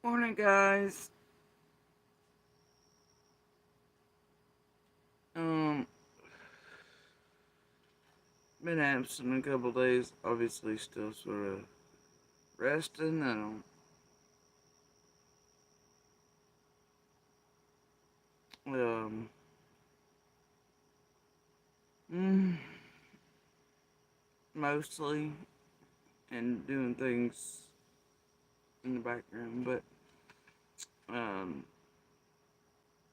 Morning, guys. Um, been absent a couple days. Obviously, still sort of resting. Um, mm, Mostly, and doing things in the background. But um,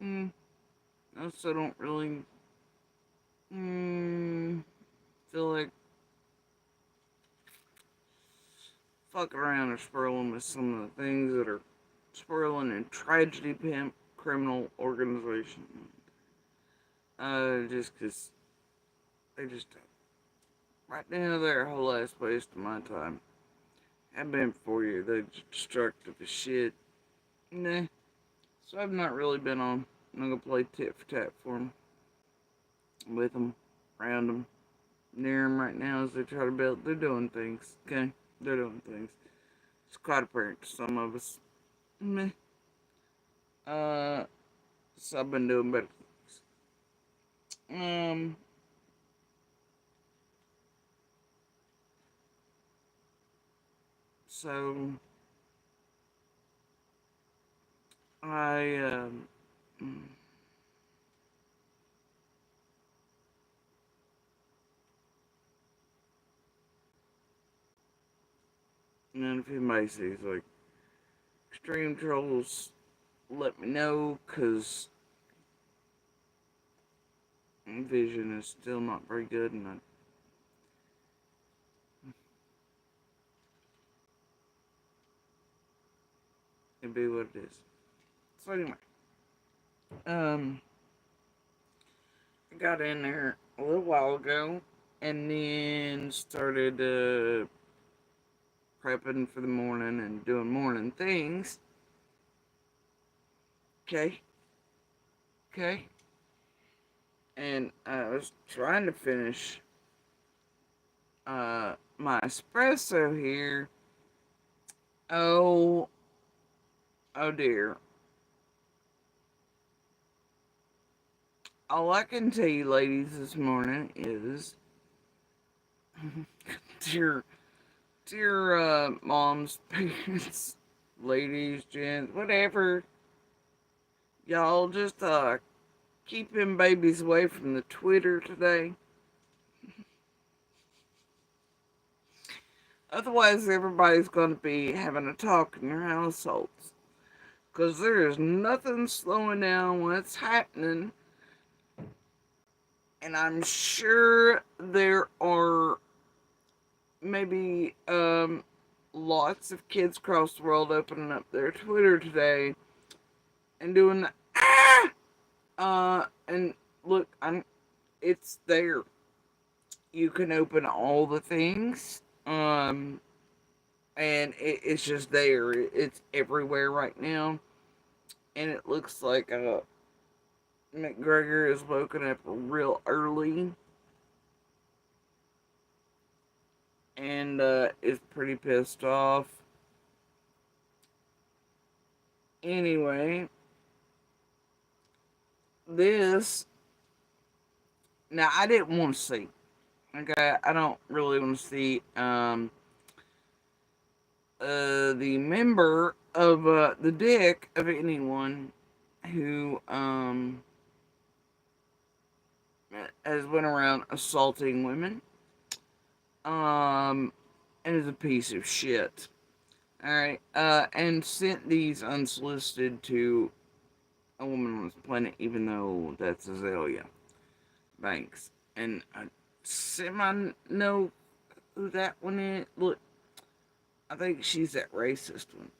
mm, I also don't really feel like fucking around or swirling with some of the things that are swirling in tragedy pimp criminal organization. Just 'cause they just right now they're a whole ass waste of my time. I've been for you. They're destructive as shit. Nah. So I've not really been on. I'm gonna play tit for tat for them, with them, around them, near them right now as they try to build. They're doing things. Okay, they're doing things. It's quite apparent to some of us. Meh. Uh, so I've been doing better things. So I mm, and if anybody sees like extreme trolls, let me know, cause vision is still not very good, and it be what it is. So anyway, um, I got in there a little while ago, and then started prepping for the morning and doing morning things. Okay, okay, and I was trying to finish my espresso here. Oh, oh dear. All I can tell you, ladies, this morning is, dear, dear moms, parents, ladies, gents, whatever, y'all just keep them babies away from the Twitter today. Otherwise, everybody's going to be having a talk in their households. Because there is nothing slowing down what's happening. And I'm sure there are maybe lots of kids across the world opening up their Twitter today and doing the and look, it's there. You can open all the things, and it's just there. It's everywhere right now, and it looks like McGregor is woken up real early and is pretty pissed off. Anyway, this now I didn't want to see. Okay, I don't really want to see the member of the dick of anyone who has went around assaulting women and is a piece of shit. All right, and sent these unsolicited to a woman on this planet, even though that's Azalea Banks, and I semi know who that one is. Look, I think she's that racist one.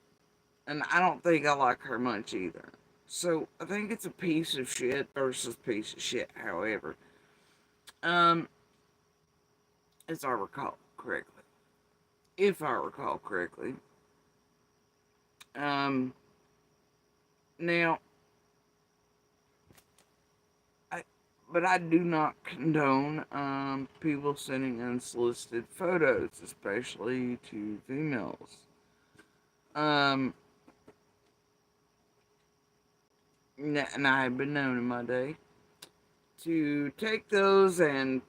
And I don't think I like her much either. So I think it's a piece of shit versus piece of shit, however. Um, as I recall correctly. If I recall correctly. Um, now, I, but I do not condone people sending unsolicited photos, especially to females. Um, And I have been known in my day to take those and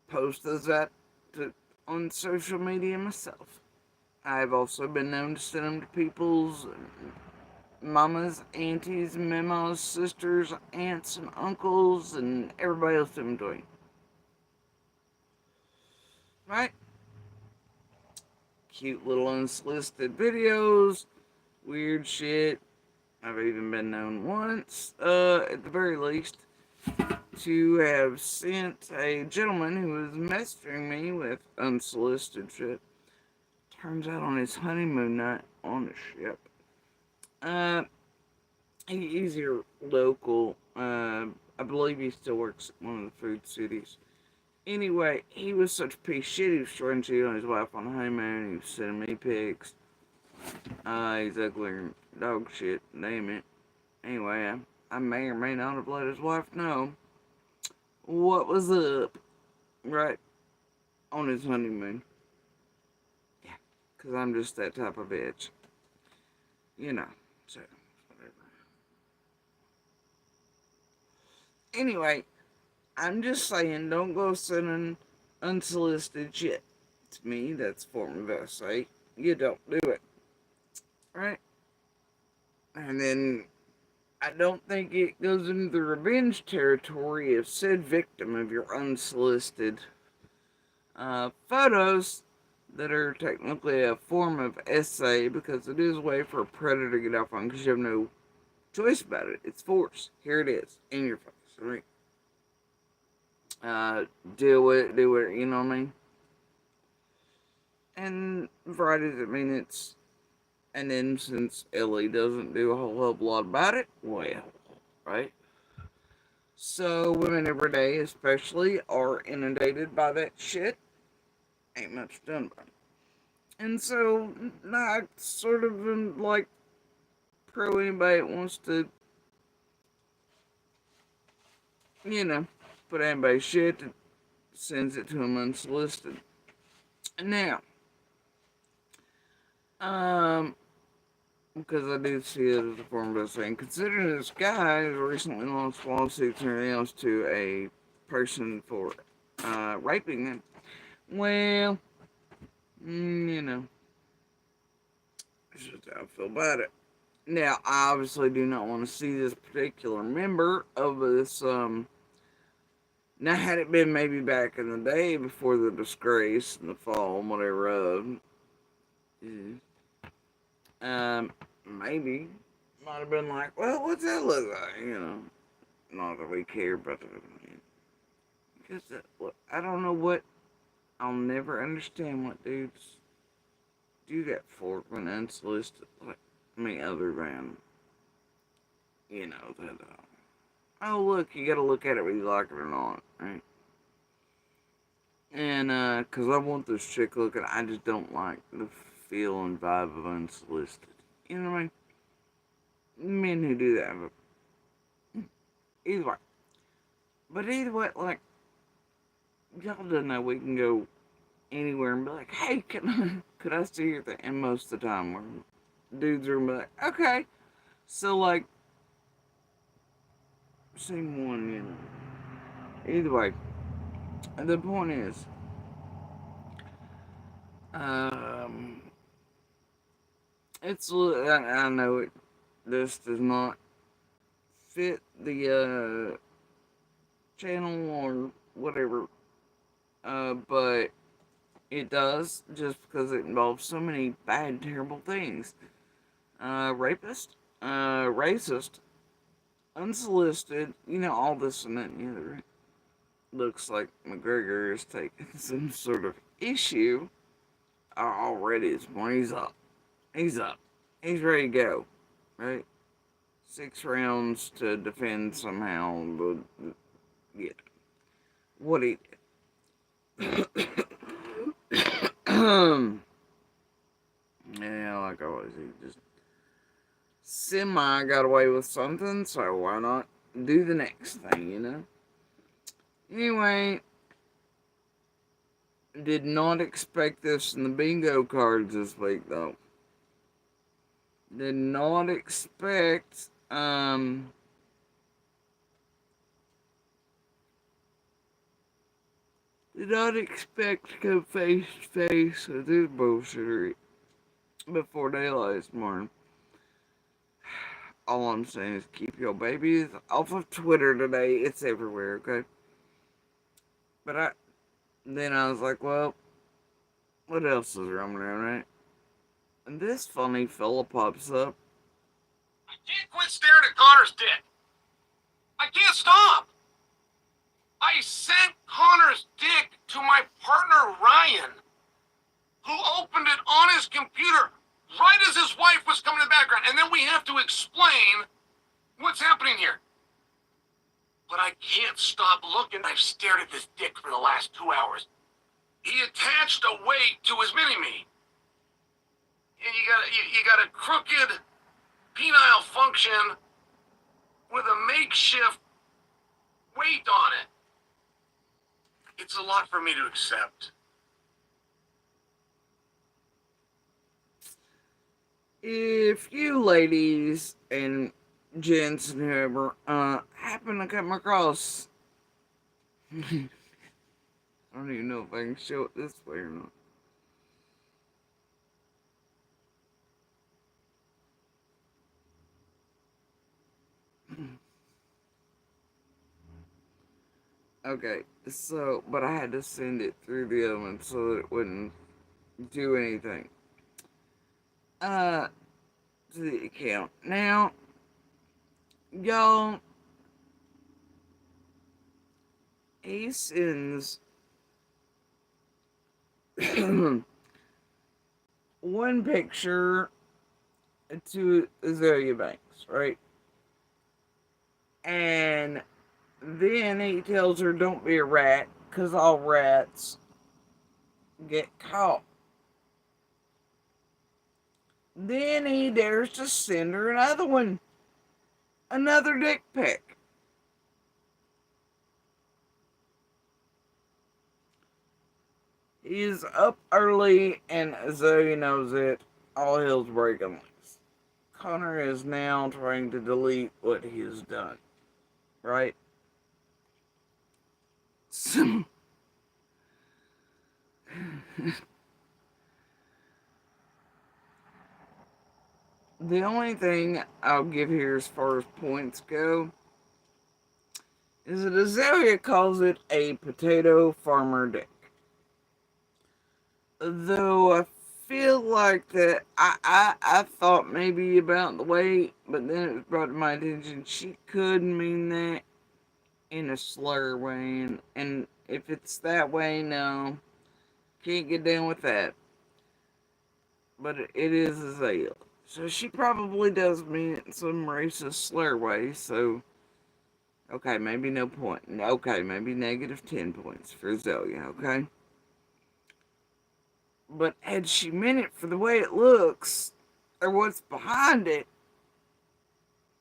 post those on social media myself. I've also been known to send them to people's mamas, aunties, memas, sisters, aunts, and uncles, and everybody else in between. Right? Cute little unsolicited videos, weird shit. I've even been known once, at the very least, to have sent a gentleman who was messaging me with unsolicited shit. Turns out on his honeymoon night on the ship. Uh, he's here local. I believe he still works at one of the food cities. Anyway, he was such a piece of shit. He was trying to cheat on his wife on the honeymoon. He was sending me pics. He's ugly dog shit. Name it. Anyway, I may or may not have let his wife know what was up, right, on his honeymoon. Yeah, because I'm just that type of bitch. You know, so, whatever. Anyway, I'm just saying, don't go sending unsolicited shit. To me, that's a form of essay. You don't do it. Right? And then, I don't think it goes into the revenge territory if said victim of your unsolicited photos that are technically a form of essay, because it is a way for a predator to get off on, because you have no choice about it. It's force. Here it is, in your face. Right? Deal with it, do it, you know what I mean? And Fridays, I mean, it's, and then since Ellie doesn't do a whole hell of a lot about it, well, right? So women every day, especially, are inundated by that shit. Ain't much done about it. And so, I sort of am like pro anybody that wants to, you know, put anybody's shit that sends it to them unsolicited. Now, because I do see it as a form of saying, considering this guy has recently launched lawsuits and everything else to a person for raping them, well, you know, that's just how I feel about it. Now, I obviously do not want to see this particular member of this, now had it been maybe back in the day before the disgrace and the fall and whatever maybe might have been like, well, what's that look like? You know, not that we care about it. Because I don't know what, I'll never understand what dudes do that for when unsolicited. Like, I mean, other than, you know, that, oh, look, you gotta look at it whether you like it or not, right? And, cause I want this chick looking, I just don't like the feel and vibe of unsolicited. You know what I mean? Men who do that, but either way. But either way, like, y'all don't know we can go anywhere and be like, hey, could I see your thing? And most of the time, we're, dudes are gonna be like, okay. So, like, scene one, you know. Either way, the point is, um, I know it, this does not fit the, channel or whatever, but it does, just because it involves so many bad, terrible things. Rapist, racist, unsolicited, you know, all this and that and the other. Looks like McGregor is taking some sort of issue already. This point, he's up. He's up. He's ready to go. Right? 6 rounds to defend somehow, but yeah. What he did. Yeah, like always, he just semi got away with something, so why not do the next thing, you know? Anyway, did not expect this in the bingo cards this week, though. Did not expect, Did not expect to come face to face with this bullshit before daylight this morning. All I'm saying is keep your babies off of Twitter today. It's everywhere, okay? But then I was like, well, what else is wrong there, right? And this funny fella pops up. I can't quit staring at Connor's dick. I can't stop. I sent Connor's dick to my partner Ryan, who opened it on his computer right as his wife was coming in the background. And then we have to explain what's happening here. But I can't stop looking. I've stared at this dick for the last 2 hours. He attached a weight to his mini-me. And you got a crooked penile function with a makeshift weight on it. It's a lot for me to accept. If you ladies and gents and whoever happen to come across I don't even know if I can show it this way or not. Okay, so, but I had to send it through the other one so that it wouldn't do anything. To the account. Now, y'all, he sends one picture to Azalea Banks, right? And then he tells her, don't be a rat, because all rats get caught. Then he dares to send her another one. Another dick pic. He's up early and Zoe knows it. All hell's breaking loose. Connor is now trying to delete what he has done. Right? So the only thing I'll give here as far as points go is that Azalea calls it a potato farmer dick. Though I feel like that I thought maybe about the weight, but then it was brought to my attention she could mean that in a slur way, and if it's that way, no, can't get down with that. But it is Azalea. So she probably does mean it in some racist slur way, so okay, maybe no point. Okay, maybe negative 10 points for Azalea, okay? But had she meant it for the way it looks, or what's behind it,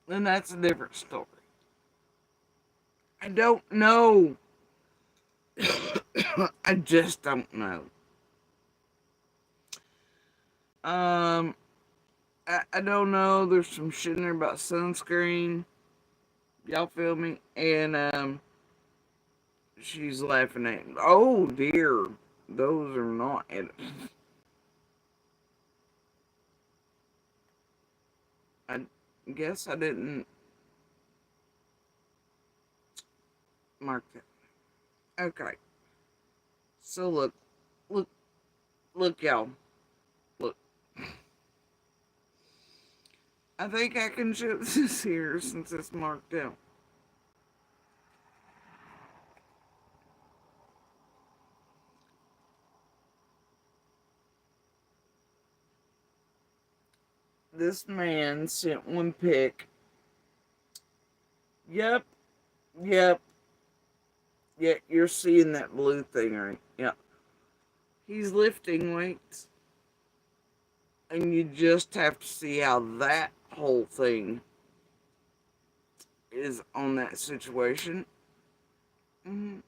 then that's a different story. I don't know. I just don't know. I don't know. There's some shit in there about sunscreen. Y'all feel me? And, she's laughing at me. Oh dear. Those are not edits. I guess I didn't mark that. Okay. So look, y'all. Look. I think I can show this here since it's marked out. This man sent one pic. Yep. Yeah, you're seeing that blue thing, right? Yeah. He's lifting weights. And you just have to see how that whole thing is on that situation. Mm-hmm.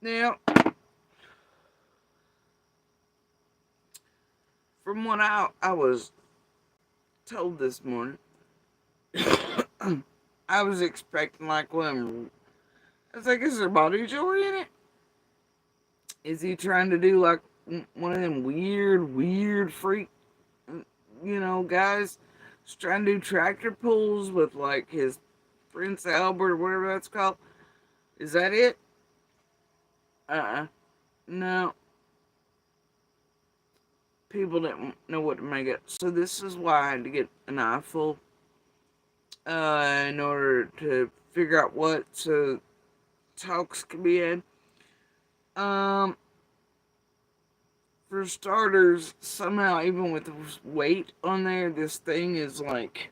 Now, from what I was told this morning, I was expecting like one I was like, is there body jewelry in it? Is he trying to do like one of them weird freak, guys? He's trying to do tractor pulls with like his Prince Albert or whatever that's called. Is that it? No. People didn't know what to make it. So this is why I had to get an eyeful in order to figure out what talks could be in. Um, for starters, somehow even with the weight on there, this thing is like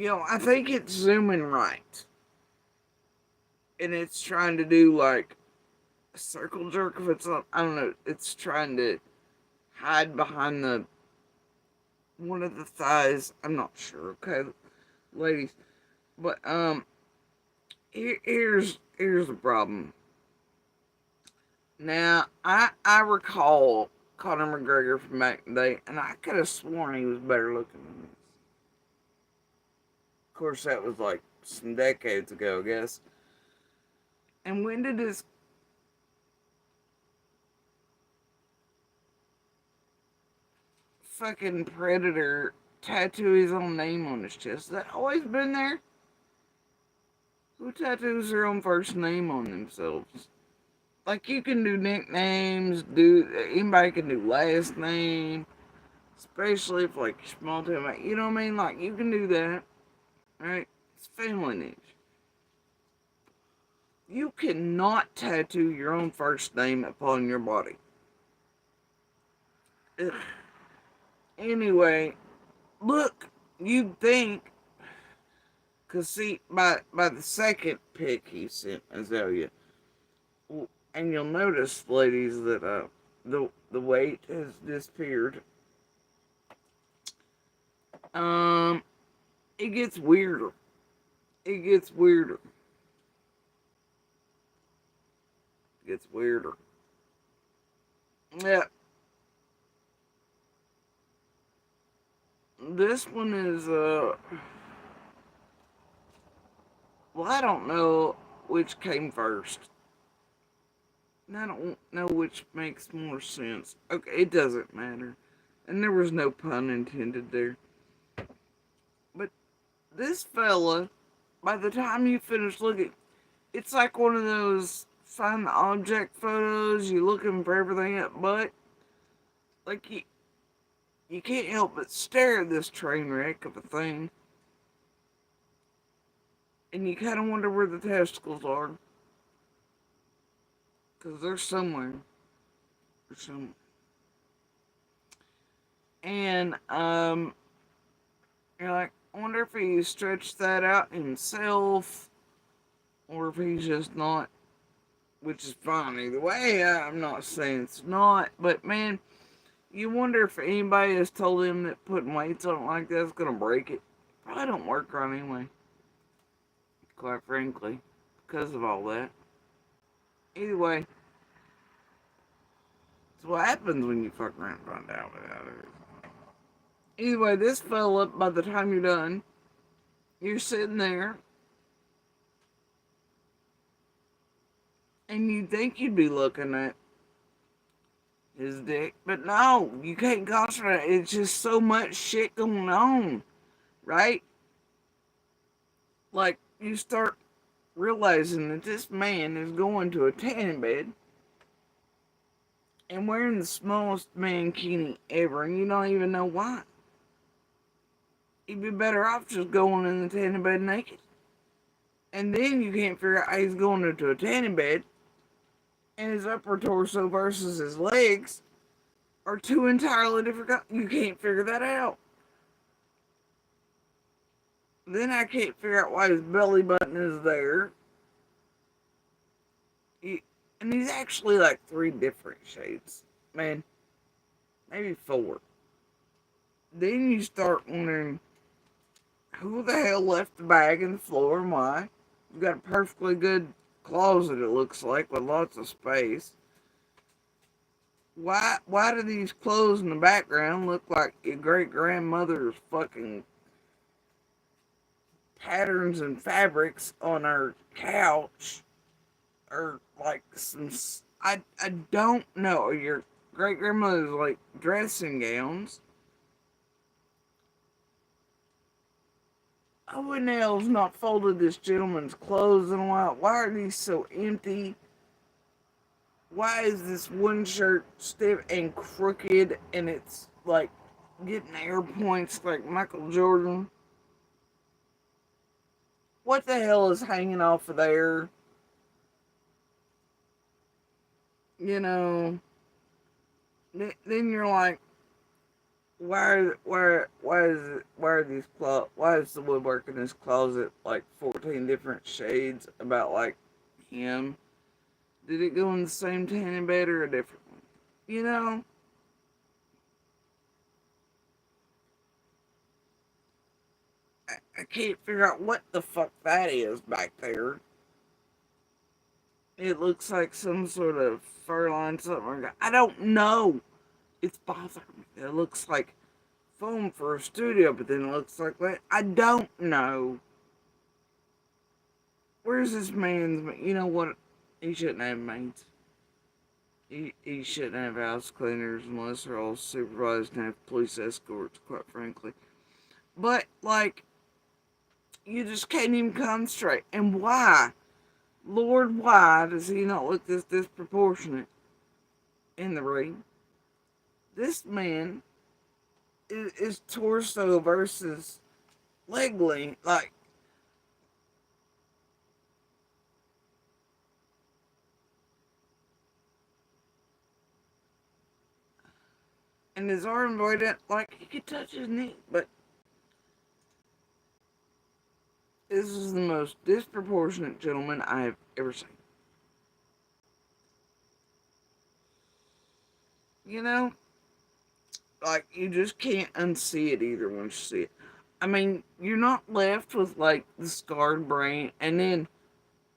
I think it's zooming right. And it's trying to do like a circle jerk if it's not, I don't know, it's trying to hide behind the one of the thighs. I'm not sure, okay, ladies. But here's the problem. Now I recall Conor McGregor from back in the day, and I could have sworn he was better looking than this. Of course, that was like some decades ago, I guess. And when did this fucking predator tattoo his own name on his chest? Has that always been there? Who tattoos their own first name on themselves? Like you can do nicknames, anybody can do last name, especially if like small town, you know what I mean? Like you can do that, right? It's family names. You cannot tattoo your own first name upon your body. Ugh. Anyway, look, you'd think, cause see, by the second pic he sent Azalea, and you'll notice, ladies, that the weight has disappeared. Um, it gets weirder. It gets weirder. It gets weirder. Yeah. This one is well, I don't know which came first. And I don't know which makes more sense. Okay, it doesn't matter. And there was no pun intended there. But this fella, by the time you finish looking, it's like one of those find the object photos, you're looking for everything up, but like you can't help but stare at this train wreck of a thing. And you kind of wonder where the testicles are. Because they're somewhere. They're somewhere. And, you're like, I wonder if he stretched that out himself. Or if he's just not. Which is fine either way. I'm not saying it's not. But, man, you wonder if anybody has told him that putting weights on it like that's going to break it. Probably don't work right anyway. Quite frankly. Because of all that. Either way. It's what happens when you fuck around and find out without it. Either way, this fella, by the time you're done, you're sitting there, and you'd think you'd be looking at his dick, but no, you can't concentrate. It's just so much shit going on, right? Like, you start realizing that this man is going to a tanning bed and wearing the smallest mankini ever, and you don't even know why. He'd be better off just going in the tanning bed naked. And then you can't figure out how he's going into a tanning bed, and his upper torso versus his legs are two entirely different. You can't figure that out. Then I can't figure out why his belly button is there. And he's actually like 3 different shades. Man, maybe 4. Then you start wondering who the hell left the bag in the floor and why. You've got a perfectly good closet, it looks like, with lots of space. Why do these clothes in the background look like your great grandmother's fucking patterns and fabrics on her couch? Or like I don't know. Or your great grandmother's like dressing gowns. Owenell's not folded this gentleman's clothes in a while. Why are these so empty? Why is this one shirt stiff and crooked and it's like getting air points like Michael Jordan? What the hell is hanging off of there? You know, then you're like, why are these why is the woodwork in this closet like 14 different shades about like him? Did it go in the same tanning bed or a different one? You know, I can't figure out what the fuck that is back there. It looks like some sort of fur line, something. I don't know. It's bothering me. It looks like foam for a studio, but then it looks like that. I don't know. Where's this man's? You know what? He shouldn't have maids. He shouldn't have house cleaners unless they're all supervised and have police escorts, quite frankly. But, like, you just can't even concentrate. And why? Lord, why does he not look this disproportionate in the ring? This man is torso versus leg length. Like, and his arm voided, like, he could touch his knee. But this is the most disproportionate gentleman I have ever seen. You know? Like, you just can't unsee it either once you see it. I mean, you're not left with, like, the scarred brain, and then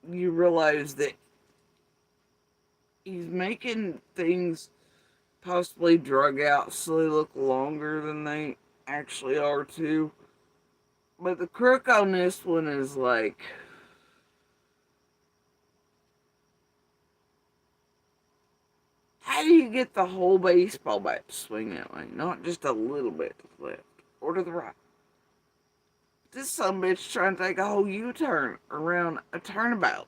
you realize that he's making things possibly drug out so they look longer than they actually are, too. But the crook on this one is like, how do you get the whole baseball bat to swing that way? Not just a little bit to the left or to the right. This son bitch trying to take a whole U-turn around a turnabout.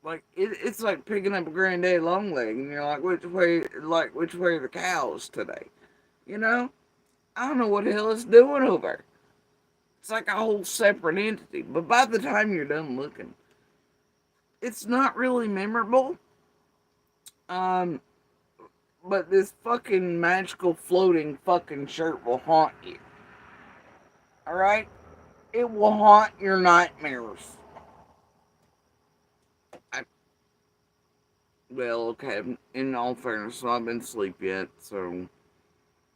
Like it's like picking up a granddaddy long leg, and you're which way are the cows today? You know, I don't know what the hell it's doing over. It's like a whole separate entity. But by the time you're done looking, it's not really memorable. Um, but this fucking magical floating fucking shirt will haunt you. All right, it will haunt your nightmares. I okay. In all fairness, I've been asleep yet, so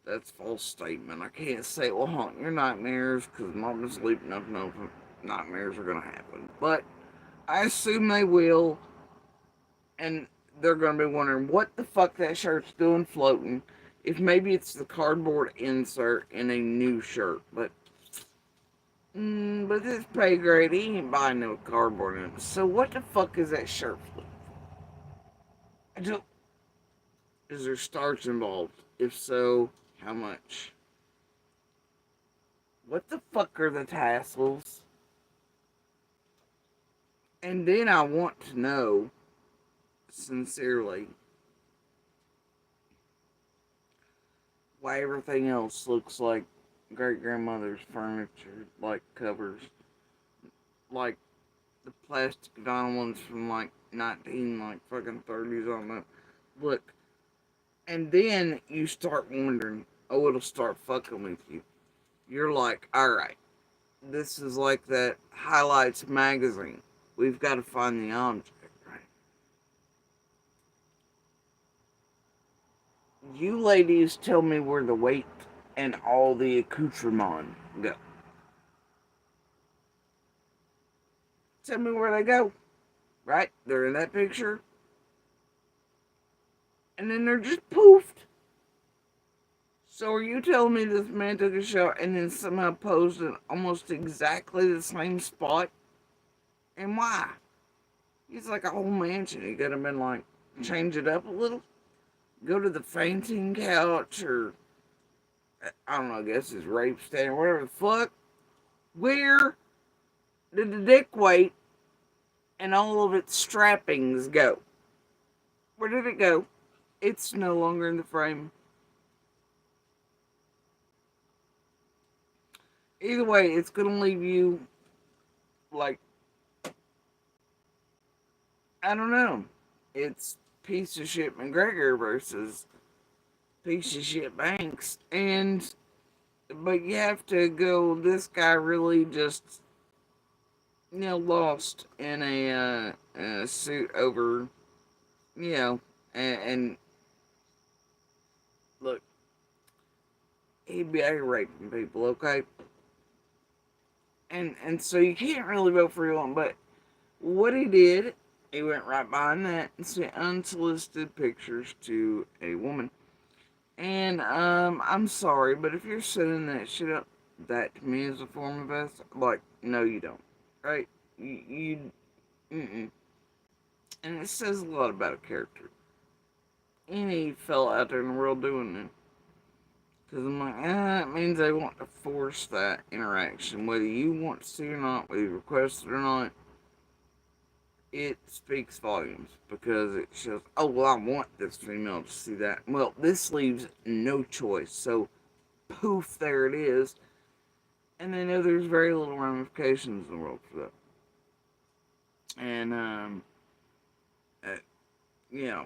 that's a false statement. I can't say it will haunt your nightmares because I'm not been asleep enough to know if nightmares are gonna happen. But I assume they will, and they're gonna be wondering what the fuck that shirt's doing floating. If maybe it's the cardboard insert in a new shirt, but this pay grade, he ain't buying no cardboard in it. So what the fuck is that shirt for? I don't. Is there starch involved? If so, how much? What the fuck are the tassels? And then I want to know, sincerely, why everything else looks like great grandmother's furniture, like covers, like the plastic Donald ones from like 19 like fucking 30s on the look. And then you start wondering, oh, it'll start fucking with you. You're like, alright, this is like that highlights magazine. We've got to find the object, right? You ladies tell me where the weight and all the accoutrement go. Tell me where they go, right? They're in that picture. and then they're just poofed. So are you telling me this man took a shower and then somehow posed in almost exactly the same spot? And why? He's like a whole mansion. He could have been like, change it up a little. Go to the fainting couch or, I don't know, I guess his rape stand or whatever the fuck. Where did the dick weight and all of its strappings go? Where did it go? It's no longer in the frame. Either way, it's gonna leave you like, I don't know. It's piece of shit McGregor versus piece of shit Banks, and but you have to go. This guy really just lost in a suit over and look, he'd be out here raping people, okay? And so you can't really vote for him, but what he did, he went right behind that and sent unsolicited pictures to a woman. And I'm sorry, but if you're setting that shit up, that to me is a form of like, no, you don't, right? You mm-mm. And it says a lot about a character. Any fella out there in the world doing it. Because I'm like, it means they want to force that interaction. Whether you want to see or not, whether you request it or not, it speaks volumes. Because it shows, oh, well, I want this female to see that. Well, this leaves no choice. So, poof, there it is. And they know there's very little ramifications in the world for that. And, uh, you know,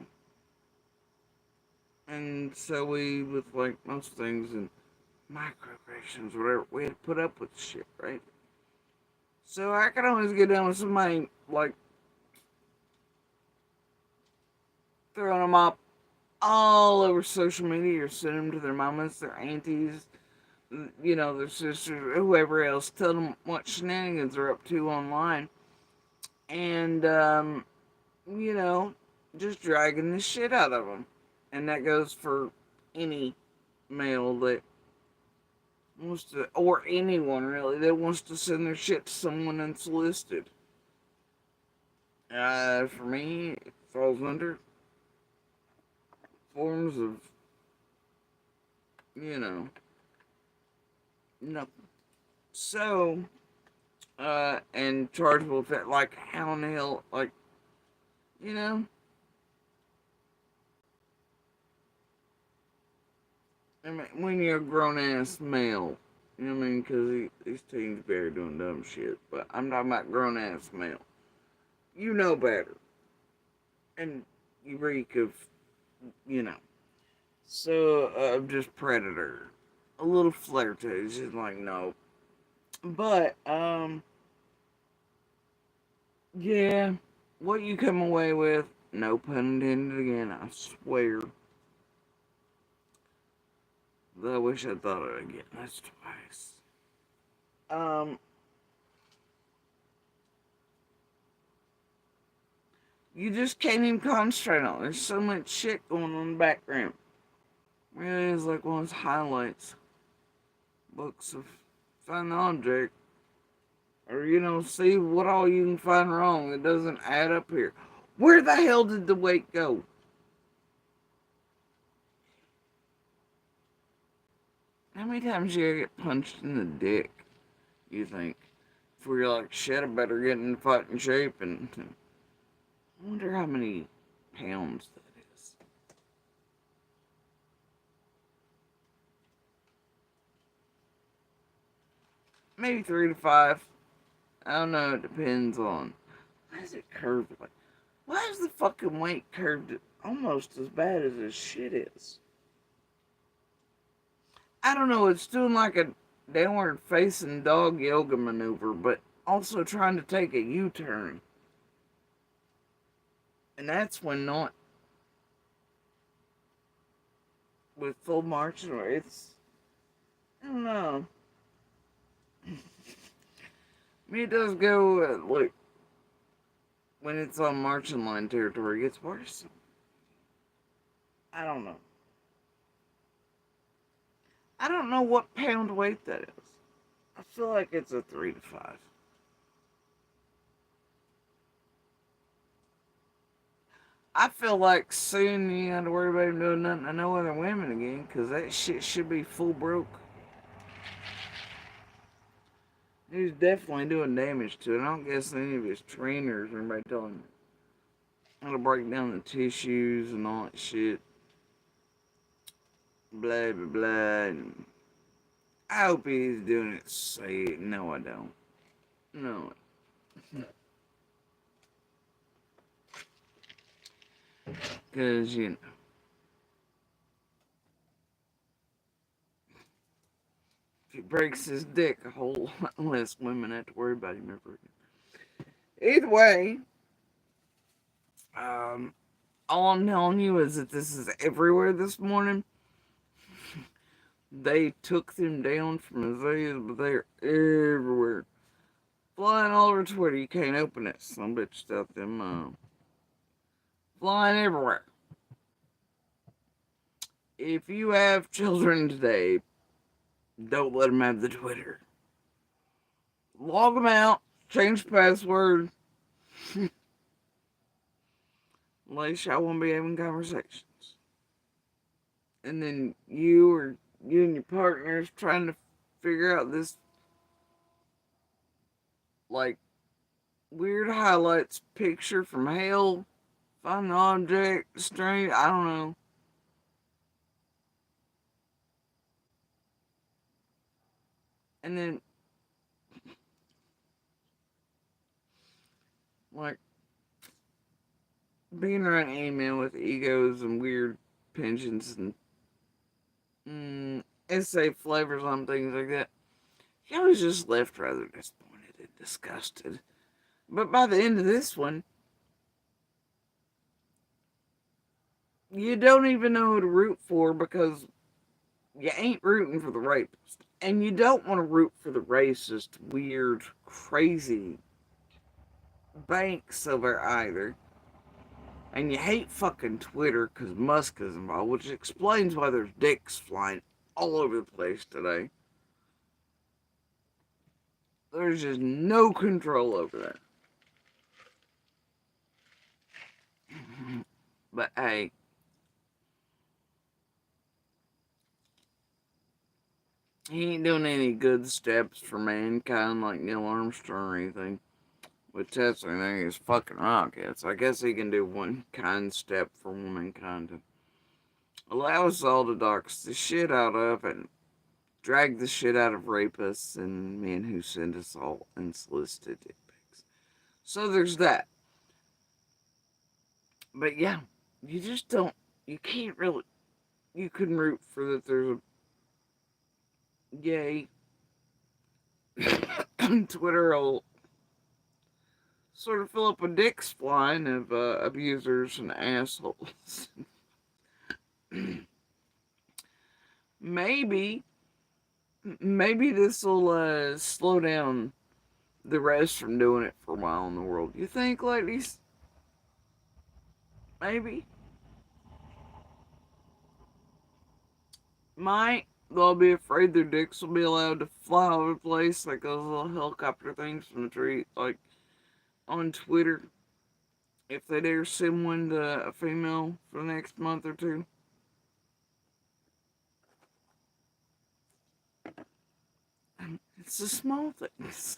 and so we, with like most things and microaggressions, whatever, we had to put up with shit, right? So I can always get down with somebody like throwing them up all over social media or sending them to their mamas, their aunties, their sisters, whoever else, tell them what shenanigans they're up to online. And, just dragging the shit out of them. And that goes for any male that wants to, or anyone really, that wants to send their shit to someone unsolicited. For me, it falls under forms of, nothing. So, and chargeable with that, like, how in the hell, like, you know, I mean, when you're a grown ass male, you know what I mean? Because these teens be doing dumb shit, but I'm talking about grown ass male. You know better. And you reek of, you know. So, just predator. A little flirty. It's just like, no. But, yeah. What you come away with, no pun intended again, I swear. Though I wish I thought of it again. That's twice. Um, you just can't even concentrate on it. There's so much shit going on in the background. Really is like one of those highlights. Books of find the object. Or, see what all you can find wrong. It doesn't add up here. Where the hell did the weight go? How many times you get punched in the dick, you think? Before you're like, shit, I better get in fighting shape. And I wonder how many pounds that is. Maybe 3 to 5. I don't know, it depends on. Why is it curved like? Why is the fucking weight curved almost as bad as this shit is? I don't know, it's doing like a downward facing dog yoga maneuver, but also trying to take a U-turn. And that's when not with full marching, or it's, I don't know. I mean, it does go, look, when it's on marching line territory, it gets worse. I don't know. I don't know what pound weight that is. I feel like it's a 3 to 5. I feel like soon you got to worry about him doing nothing to no other women again, because that shit should be full broke. He's definitely doing damage to it. I don't guess any of his trainers or anybody telling him how to break down the tissues and all that shit. Blah, blah, blah. I hope he's doing it safe. No, I don't. No. Because, you know, if he breaks his dick, a whole lot less women have to worry about him ever again. Either way, all I'm telling you is that this is everywhere this morning. They took them down from Isaiah's, but they're everywhere. Flying all over Twitter. You can't open it. Some bitch stuff them flying everywhere. If you have children today, don't let them have the Twitter. Log them out. Change the password. Unless y'all want to be having conversations. And then you and your partners trying to figure out this like weird highlights picture from hell. Find an object, strange, I don't know. And then like being around email with egos and weird pensions and essay flavors on things like that. I was just left rather disappointed and disgusted. But by the end of this one, you don't even know who to root for because you ain't rooting for the rapist. And you don't want to root for the racist, weird, crazy banks over either. And you hate fucking Twitter because Musk is involved, which explains why there's dicks flying all over the place today. There's just no control over that. But hey, he ain't doing any good steps for mankind like Neil Armstrong or anything. Which that's the thing is fucking rockets. I guess he can do one kind step for womankind to allow us all to dox the shit out of and drag the shit out of rapists and men who send us all unsolicited dick pics. So there's that. But yeah, you just don't, you can't really, you can root for that there's a gay Twitter will sort of fill up a dick's flying of abusers and assholes. maybe, maybe this will slow down the rest from doing it for a while in the world. You think, ladies? Maybe. Might. They'll be afraid their dicks will be allowed to fly all over the place like those little helicopter things from the tree, like on Twitter. If they dare send one to a female for the next month or two. It's the small things.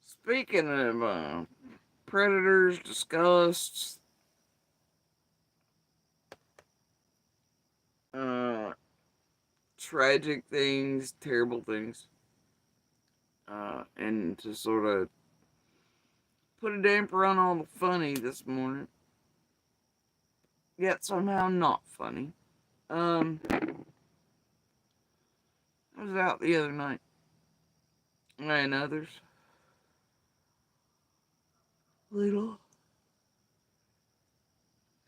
Speaking of predators, disgust, uh, tragic things, terrible things, and to sort of put a damper on all the funny this morning, yet somehow not funny. I was out the other night, and others, little,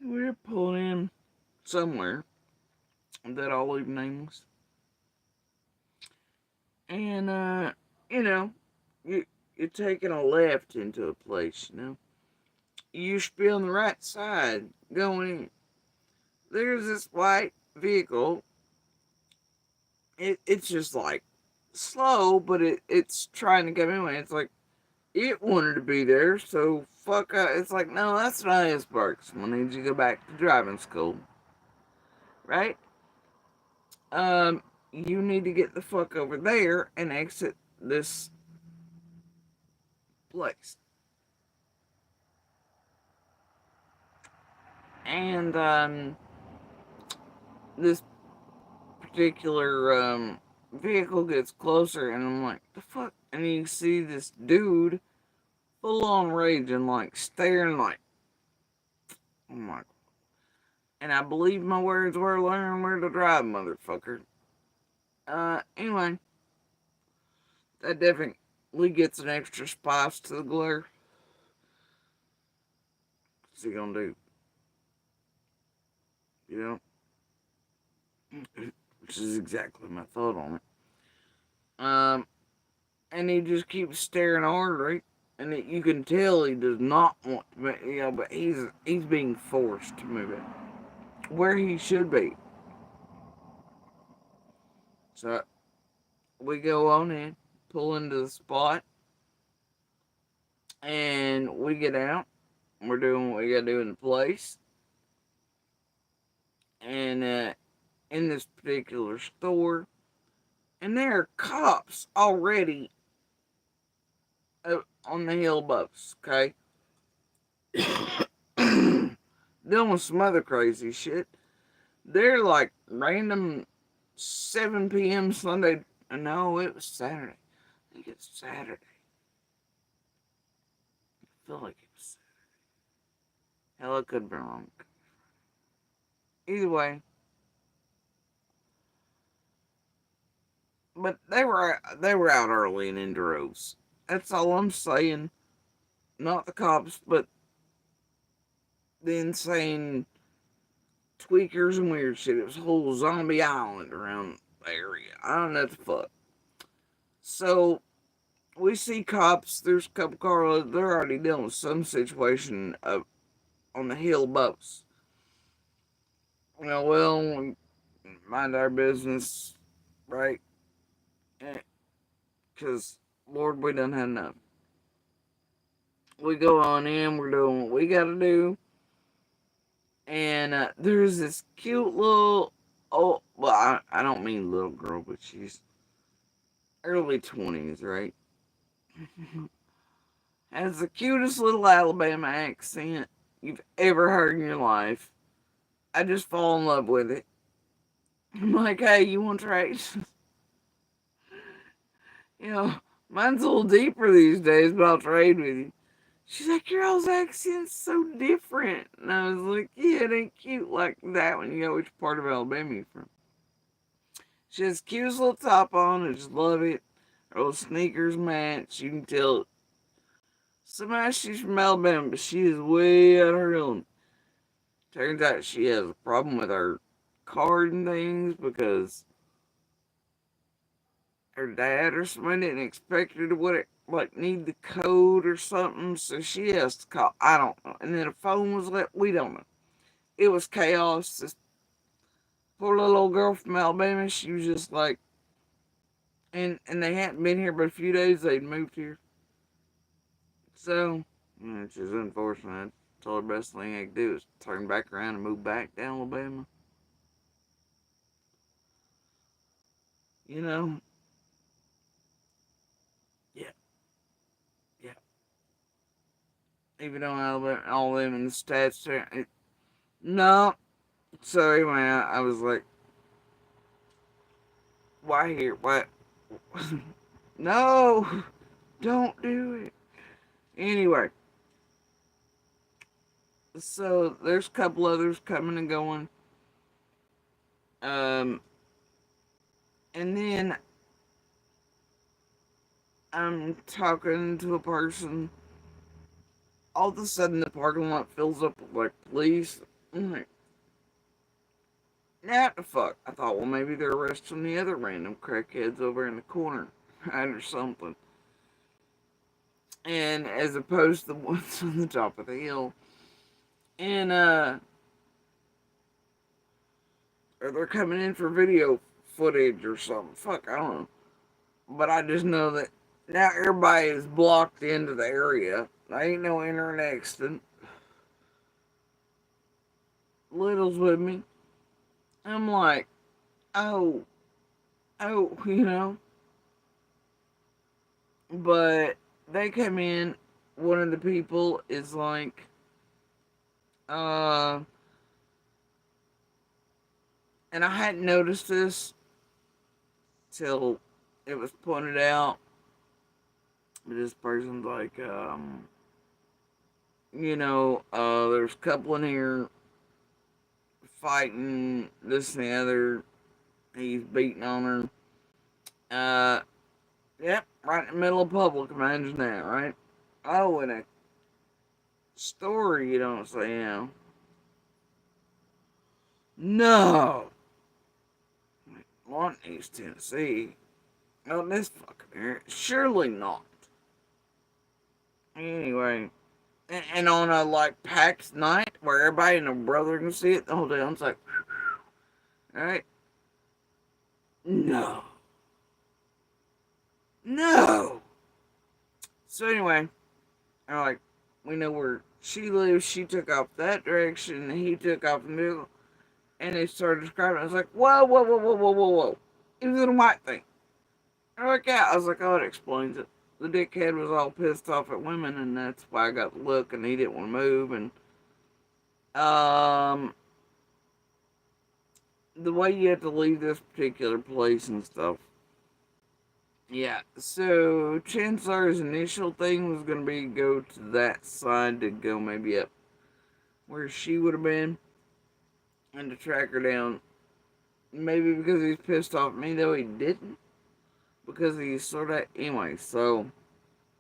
we were pulling in somewhere that I'll leave nameless. And, you know, you're taking a left into a place, you know. You should be on the right side going in. There's this white vehicle. It's just like slow, but it's trying to come in. It's like it wanted to be there, so fuck. It's like, no, that's not his sparks. We need you to go back to driving school, right? You need to get the fuck over there and exit this place. And this particular vehicle gets closer, and I'm like, the fuck? And you see this dude full on rage and like staring, like, oh my. And I believe my words were, learn where to drive, motherfucker. Anyway, that definitely gets an extra spice to the glare. What's he gonna do? You know? Which is exactly my thought on it. And he just keeps staring hard, right? And you can tell he does not want to, but he's being forced to move it where he should be. So we go on in, pull into the spot, and we get out. We're doing what we gotta do in the place, and in this particular store, and there are cops already on the hill above us. Okay, doing some other crazy shit. They're like random 7 p.m. Sunday. No, it was Saturday. I think it's Saturday. I feel like it was Saturday. Hell, it could be wrong. Either way, but they were out early and in droves. That's all I'm saying. Not the cops, but the insane tweakers and weird shit. It was a whole zombie island around the area. I don't know what the fuck. So we see cops. There's a couple cars. They're already dealing with some situation on the hill above us. Well, mind our business, right? Because Lord, we done had enough. We go on in. We're doing what we got to do. And there's this cute little, oh, well, I don't mean little girl, but she's early 20s, right? Has the cutest little Alabama accent you've ever heard in your life. I just fall in love with it. I'm like, hey, you want to trade? you know, mine's a little deeper these days, but I'll trade with you. She's like, your all's accent's so different. And I was like, yeah, it ain't cute like that when you know which part of Alabama you're from. She has cutest little top on. I just love it. Her little sneakers match. You can tell somehow she's from Alabama, but she is way out of her element. Turns out she has a problem with her card and things because her dad or somebody didn't expect her to like need the code or something, so she has to call. I don't know. And then the phone was let. We don't know. It was chaos. This poor little old girl from Alabama. She was just like, and they hadn't been here but a few days. They'd moved here, so which is unfortunate. I told her the best thing I could do is turn back around and move back to Alabama. You know, yeah, yeah. Even though Alabama, all them in the stats there, no. So anyway, I was like, why here? What? no, don't do it. Anyway, so there's a couple others coming and going. Um, and then I'm talking to a person. All of a sudden, the parking lot fills up with like police. I'm like, what the fuck? I thought, well, maybe they're arresting the other random crackheads over in the corner, right, or something. and as opposed to the ones on the top of the hill. And or they're coming in for video footage or something. Fuck, I don't know. But I just know that now everybody is blocked into the area. There ain't no entering exit. Little's with me. I'm like, oh, oh, you know. But they come in. One of the people is like, uh, and I hadn't noticed this till it was pointed out. But this person's like, there's a couple in here fighting this and the other. He's beating on her. Yep, right in the middle of public. Imagine that, right? Oh, in a story, you don't say, No! Lawton, East Tennessee. Not in this fucking area. Surely not. Anyway, and on a like packed night where everybody and their brother can see it the whole day, I'm like, alright. No. No! So anyway, I'm like, we know where she lives. She took off that direction, and he took off the middle, and they started describing it. I was like, whoa, whoa, whoa, whoa, whoa, whoa, whoa. It was in a white thing. They're like, yeah. I was like, oh, it explains it. The dickhead was all pissed off at women, and that's why I got the look, and he didn't want to move, and the way you have to leave this particular place and stuff. Yeah, so Chancellor's initial thing was going to be go to that side to go maybe up where she would have been and to track her down. Maybe because he's pissed off at me, though he didn't. Because he's sort of. Anyway, so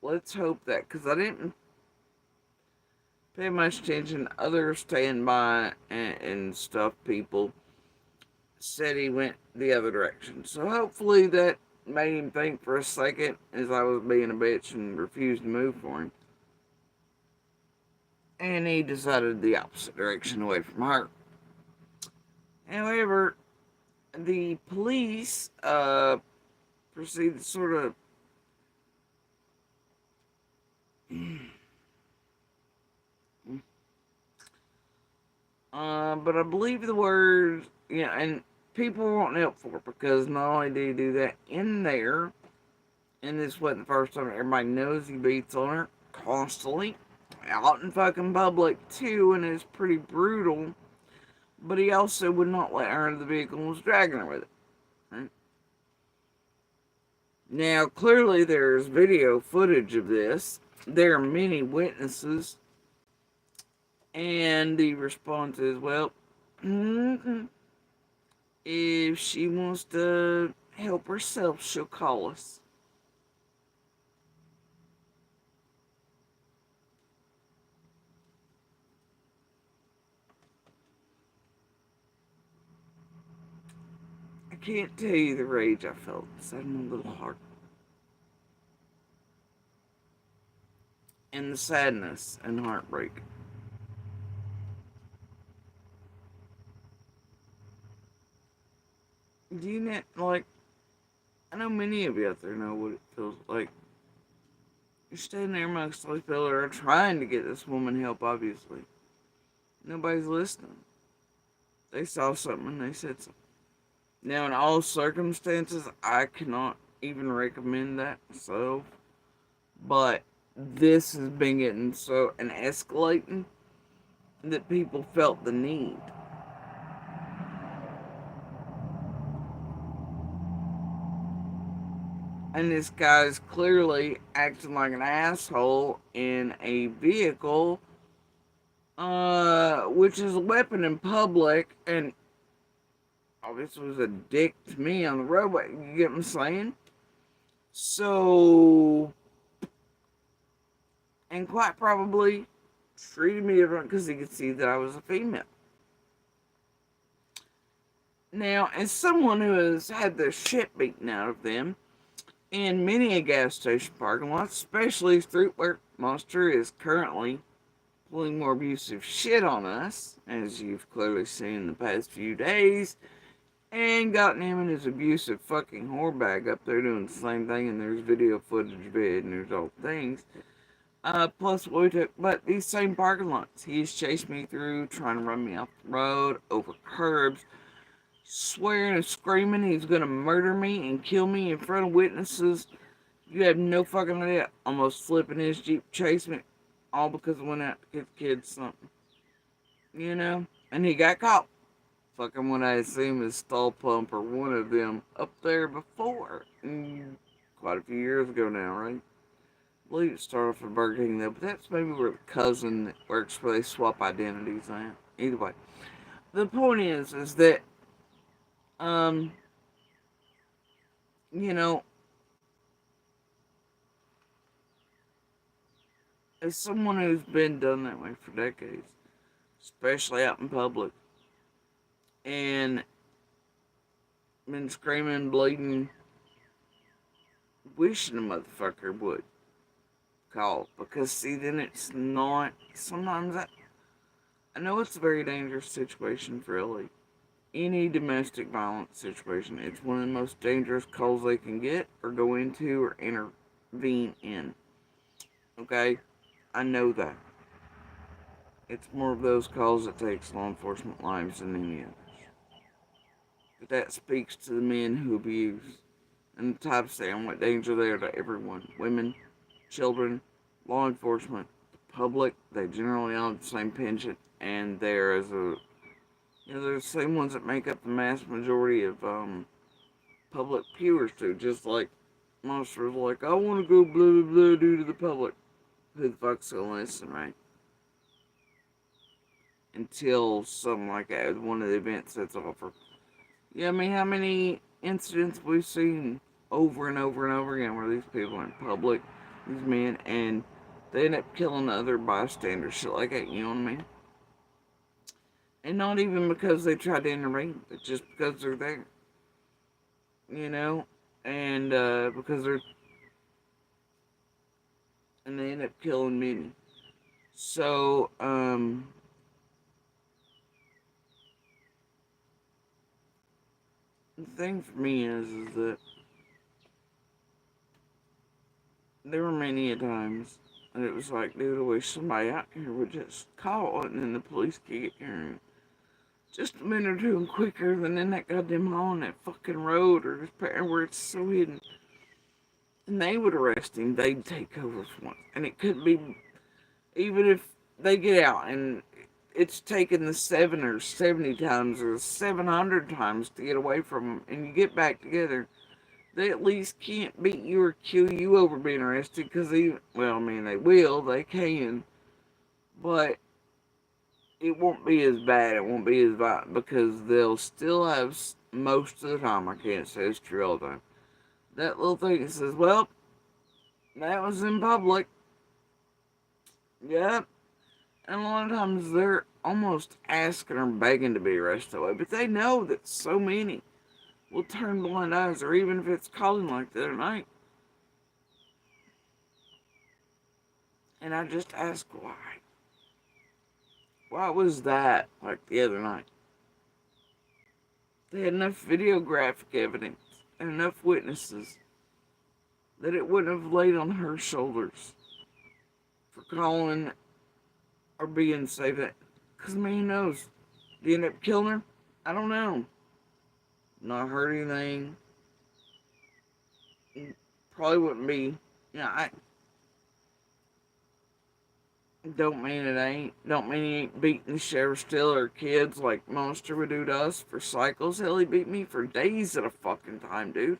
let's hope that. Because I didn't pay much attention. Other standby and stuff people said he went the other direction. So hopefully that made him think for a second as I was being a bitch and refused to move for him. And he decided the opposite direction away from her. However, the police proceeded to sort of but I believe the word, and people won't help for it because not only do you do that in there, and this wasn't the first time, everybody knows he beats on her constantly, out in fucking public too, and it's pretty brutal, but he also would not let her into the vehicle and was dragging her with it. Right? Now, clearly there's video footage of this. There are many witnesses, and the response is, well, if she wants to help herself, she'll call us. I can't tell you the rage I felt inside my little heart. And the sadness and heartbreak. Do you know, like, I know many of you out there know what it feels like. You're standing there amongst all these people that are trying to get this woman help, obviously. Nobody's listening. They saw something and they said something. Now, in all circumstances, I cannot even recommend that myself. But this has been getting so and escalating that people felt the need. And this guy's clearly acting like an asshole in a vehicle, which is a weapon in public, and obviously was a dick to me on the roadway. You get what I'm saying? So, and quite probably treated me different because he could see that I was a female. Now, as someone who has had the shit beaten out of them, in many a gas station parking lot, especially street where Monster is currently pulling more abusive shit on us, as you've clearly seen in the past few days, and gotten him and his abusive fucking whore bag up there doing the same thing, and there's video footage of it, and there's all things. Plus what we took, but these same parking lots, he's chased me through, trying to run me off the road, over curbs, swearing and screaming he's gonna murder me and kill me in front of witnesses. You have no fucking idea. Almost flipping his Jeep, chasing me, all because I went out to get the kids something. You know? And he got caught. Fucking when I assume his stall pump or one of them up there before. Quite a few years ago now, right? I believe it started off at Burger King though, but that's maybe where the cousin that works where they swap identities at. Either way. The point is that, you know, as someone who's been done that way for decades, especially out in public, and been screaming, bleeding, wishing a motherfucker would call. Because, see, then it's not, sometimes I know it's a very dangerous situation for Ellie. Any domestic violence situation, it's one of the most dangerous calls they can get, or go into, or intervene in. Okay? I know that. It's more of those calls that takes law enforcement lives than any others. But that speaks to the men who abuse and the types they and what danger they are to everyone. Women, children, law enforcement, the public, they generally all have the same penchant, and they're they're the same ones that make up the mass majority of public viewers too. Just like monsters like, I want to go blah blah blah do to the public. Who the fuck's gonna listen, right? Until something like that, one of the events that's offered. Yeah, I mean, how many incidents we've seen over and over and over again where these people are in public, these men, and they end up killing other bystanders, shit like that, you know what I mean? And not even because they tried to intervene, but just because they're there, you know? And because they're, and they end up killing many. So, the thing for me is that there were many a times that it was like, dude, I wish somebody out here would just call, and then the police could get here just a minute or two quicker than in that goddamn hole on that fucking road or just where it's so hidden. And they would arrest him, they'd take over for once. And it could be, even if they get out and it's taken the 7 or 70 times or 700 times to get away from them, and you get back together, they at least can't beat you or kill you over being arrested, because well, I mean, they will, they can, but it won't be as bad, it won't be as violent, because they'll still have, most of the time, I can't say it's true all the time, that little thing that says, well, that was in public. Yep. And a lot of times they're almost asking or begging to be arrested that way, but they know that so many will turn blind eyes, or even if it's calling like the other night. And I just ask why. Why was that like the other night? They had enough videographic evidence and enough witnesses that it wouldn't have laid on her shoulders for calling or being safe. Because, man, who knows? Did he end up killing her? I don't know. Not heard anything. Probably wouldn't be. I don't mean it ain't. Don't mean he ain't beating the sheriff still or kids like Monster would do to us for cycles. Hell, he beat me for days at a fucking time, dude.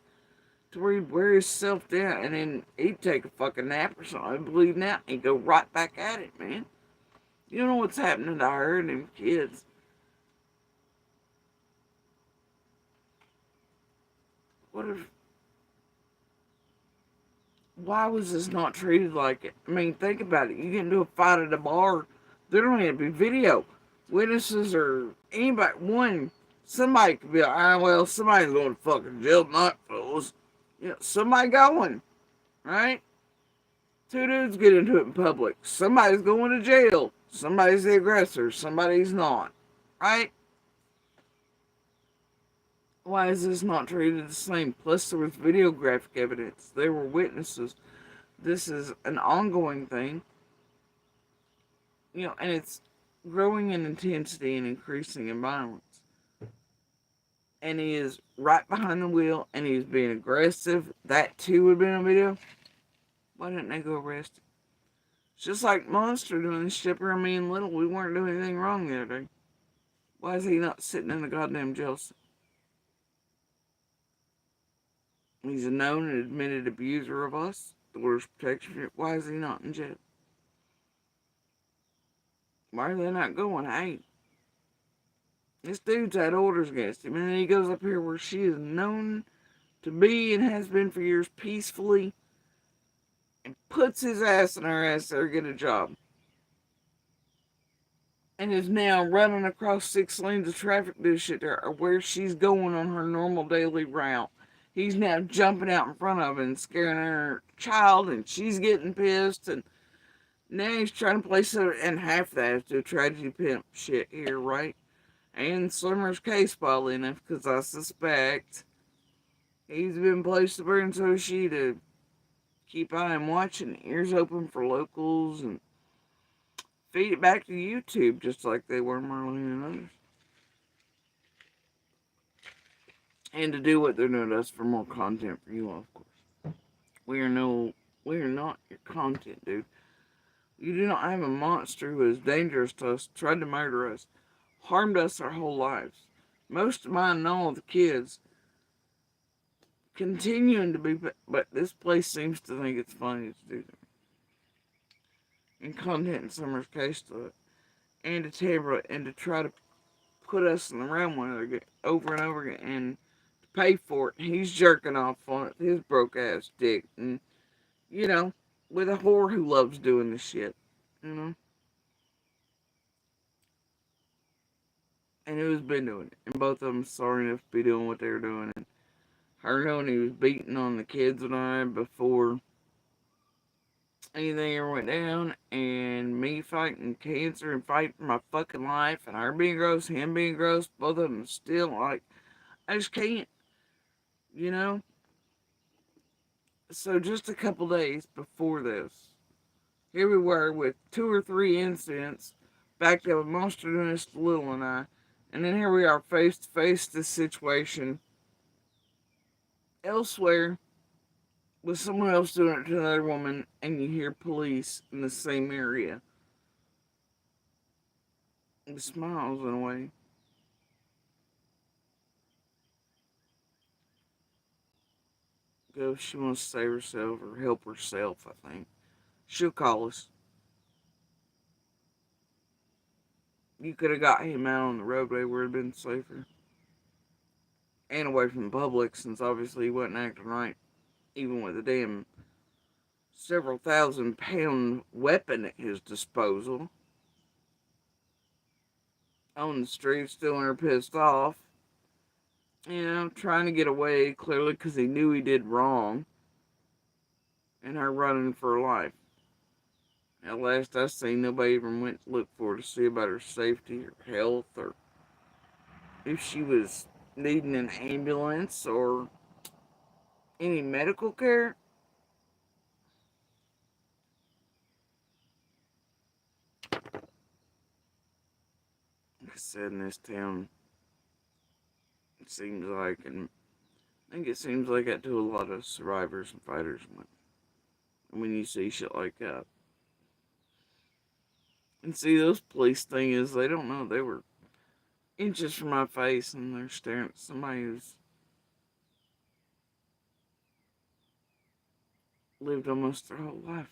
To where he'd wear himself down and then he'd take a fucking nap or something. I'd bleed out and he'd go right back at it, man. You don't know what's happening to her and them kids. What if... Why was this not treated like it? I mean, think about it. You get into a fight at a bar, there don't even be video. Witnesses or anybody, somebody could be like, well, somebody's going to fucking jail tonight, fellas. somebody going, right? Two dudes get into it in public. Somebody's going to jail. Somebody's the aggressor. Somebody's not, right? Why is this not treated the same? Plus, there was videographic evidence. There were witnesses. This is an ongoing thing, and it's growing in intensity and increasing in violence. And he is right behind the wheel, and he's being aggressive. That too would have been a video. Why didn't they go arrest him? It's just like Monster doing the shipper and me and Little. We weren't doing anything wrong the other day. Why is he not sitting in the goddamn jail cell? He's a known and admitted abuser of us. The worst protection. Why is he not in jail? Why are they not going? Hey, this dude's had orders against him, and then he goes up here where she is known to be and has been for years peacefully, and puts his ass in her ass there to get a job. And is now running across 6 lanes of traffic to shit there, where she's going on her normal daily route. He's now jumping out in front of her and scaring her child, and she's getting pissed, and now he's trying to place her, and half that is to tragedy pimp shit here, right? And Slimmer's case, oddly enough, because I suspect he's been placed to burn, so is she, to keep eye and watching, ears open for locals, and feed it back to YouTube, just like they were Marlene and others. And to do what they're doing to us for more content for you all, of course. We are not your content, dude. You do not have a monster who is dangerous to us, tried to murder us, harmed us our whole lives. Most of mine and all of the kids continuing to be, but this place seems to think it's funny to do that. And content in Summer's case to it. And to tamper it, and to try to put us in the realm one another over and over again, and to pay for it. He's jerking off on it, his broke ass dick, and with a whore who loves doing this shit, and who's been doing it. And both of them sorry enough to be doing what they were doing. And her knowing he was beating on the kids and I before anything ever went down, and me fighting cancer and fighting for my fucking life, and her being gross, him being gross, both of them still like, I just can't, you know? So just a couple days before this, here we were with 2 or 3 incidents, backed up with Monster doing this to Little and I, and then here we are face to face this situation elsewhere with someone else doing it to another woman, and you hear police in the same area. The smiles in a way. Go if she wants to save herself or help herself, I think. She'll call us. You could have got him out on the roadway where it'd been safer. And away from the public, since obviously he wasn't acting right. Even with a damn several £1,000 weapon at his disposal. On the street, still in her pissed off. Trying to get away, clearly because he knew he did wrong. And her running for her life. At last I seen, nobody even went to look for her to see about her safety or health, or if she was needing an ambulance or any medical care. Like I said, in this town, it seems like, and I think it seems like that to a lot of survivors and fighters. When you see shit like that. And see, those police thing is, they don't know. They were inches from my face, and they're staring at somebody who's lived almost their whole life.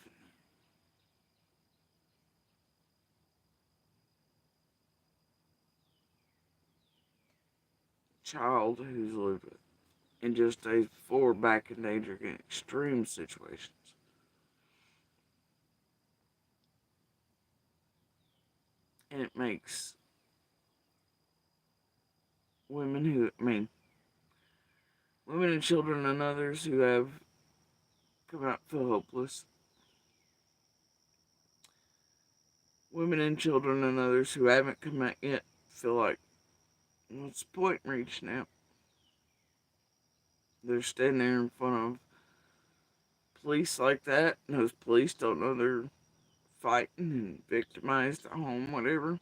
Child who's lived with. And just days before, back in danger in extreme situations. And it makes Women and children and others who have come out feel hopeless. Women and children and others who haven't come out yet feel like, what's the point in reaching out? They're standing there in front of police like that, and those police don't know they're fighting and victimized at home, whatever.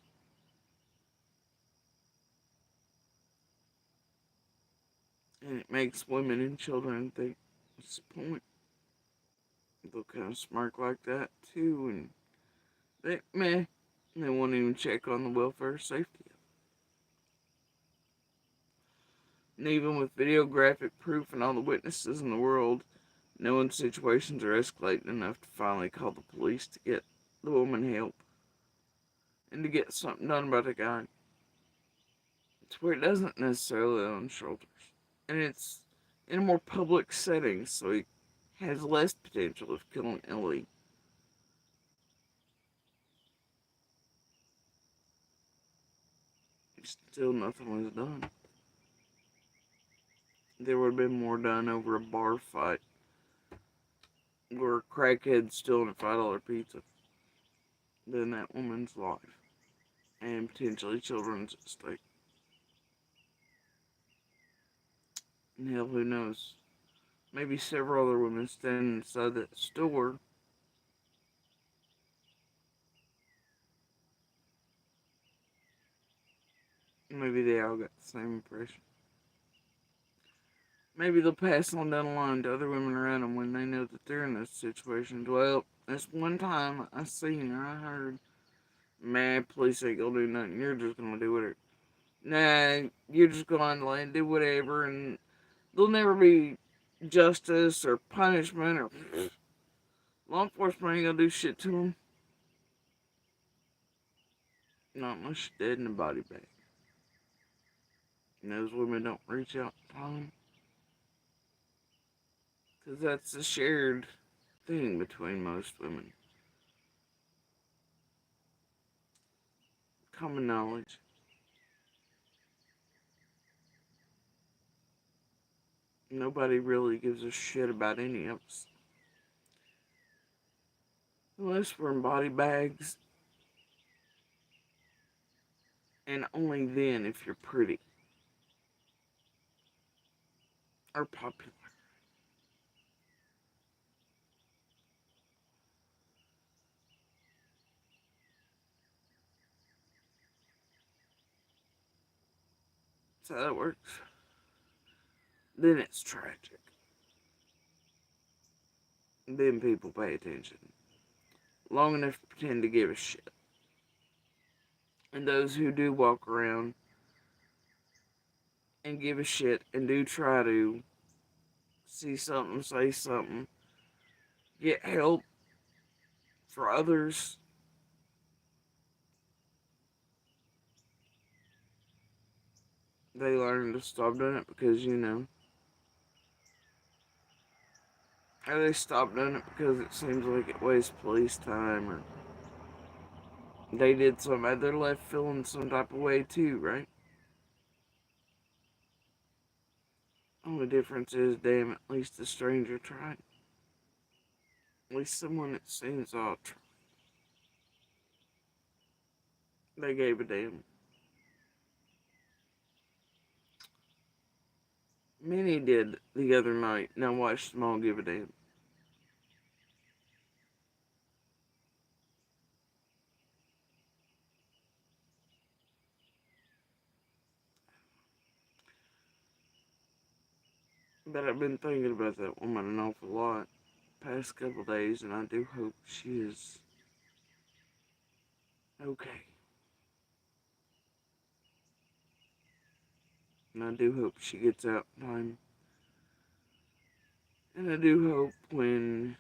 And it makes women and children think, what's the point? They'll kind of smirk like that too, and they won't even check on the welfare safety. And even with videographic proof and all the witnesses in the world, knowing situations are escalating enough to finally call the police to get the woman help and to get something done about the guy. It's where it doesn't necessarily on shoulders. And it's in a more public setting, so he has less potential of killing Ellie. Still nothing was done. There would have been more done over a bar fight where crackheads stealing a $5 pizza than that woman's life. And potentially children's at stake. And hell, who knows? Maybe several other women standing inside that store. Maybe they all got the same impression. Maybe they'll pass on down the line to other women around them when they know that they're in those situations. Well, this one time I seen or I heard, man, police ain't gonna do nothing. You're just gonna do whatever. Nah, you're just gonna like, do whatever, and there'll never be justice or punishment or law enforcement ain't gonna do shit to them. Not unless you're dead in a body bag. And those women don't reach out in time. Because that's a shared thing between most women. Common knowledge. Nobody really gives a shit about any of us. Unless we're in body bags. And only then if you're pretty. Or popular. That's how that works. Then it's tragic. Then people pay attention. Long enough to pretend to give a shit. And those who do walk around and give a shit and do try to see something, say something, get help for others, they learn to stop doing it because, or they stop doing it because it seems like it wastes police time, or they did something, they're left feeling some type of way too, right? Only difference is, damn, at least the stranger tried. At least someone that seems all tried. They gave a damn. Many did the other night, and I watched them all give a damn. But I've been thinking about that woman an awful lot past couple days, and I do hope she is okay. And I do hope she gets out in time. And I do hope when,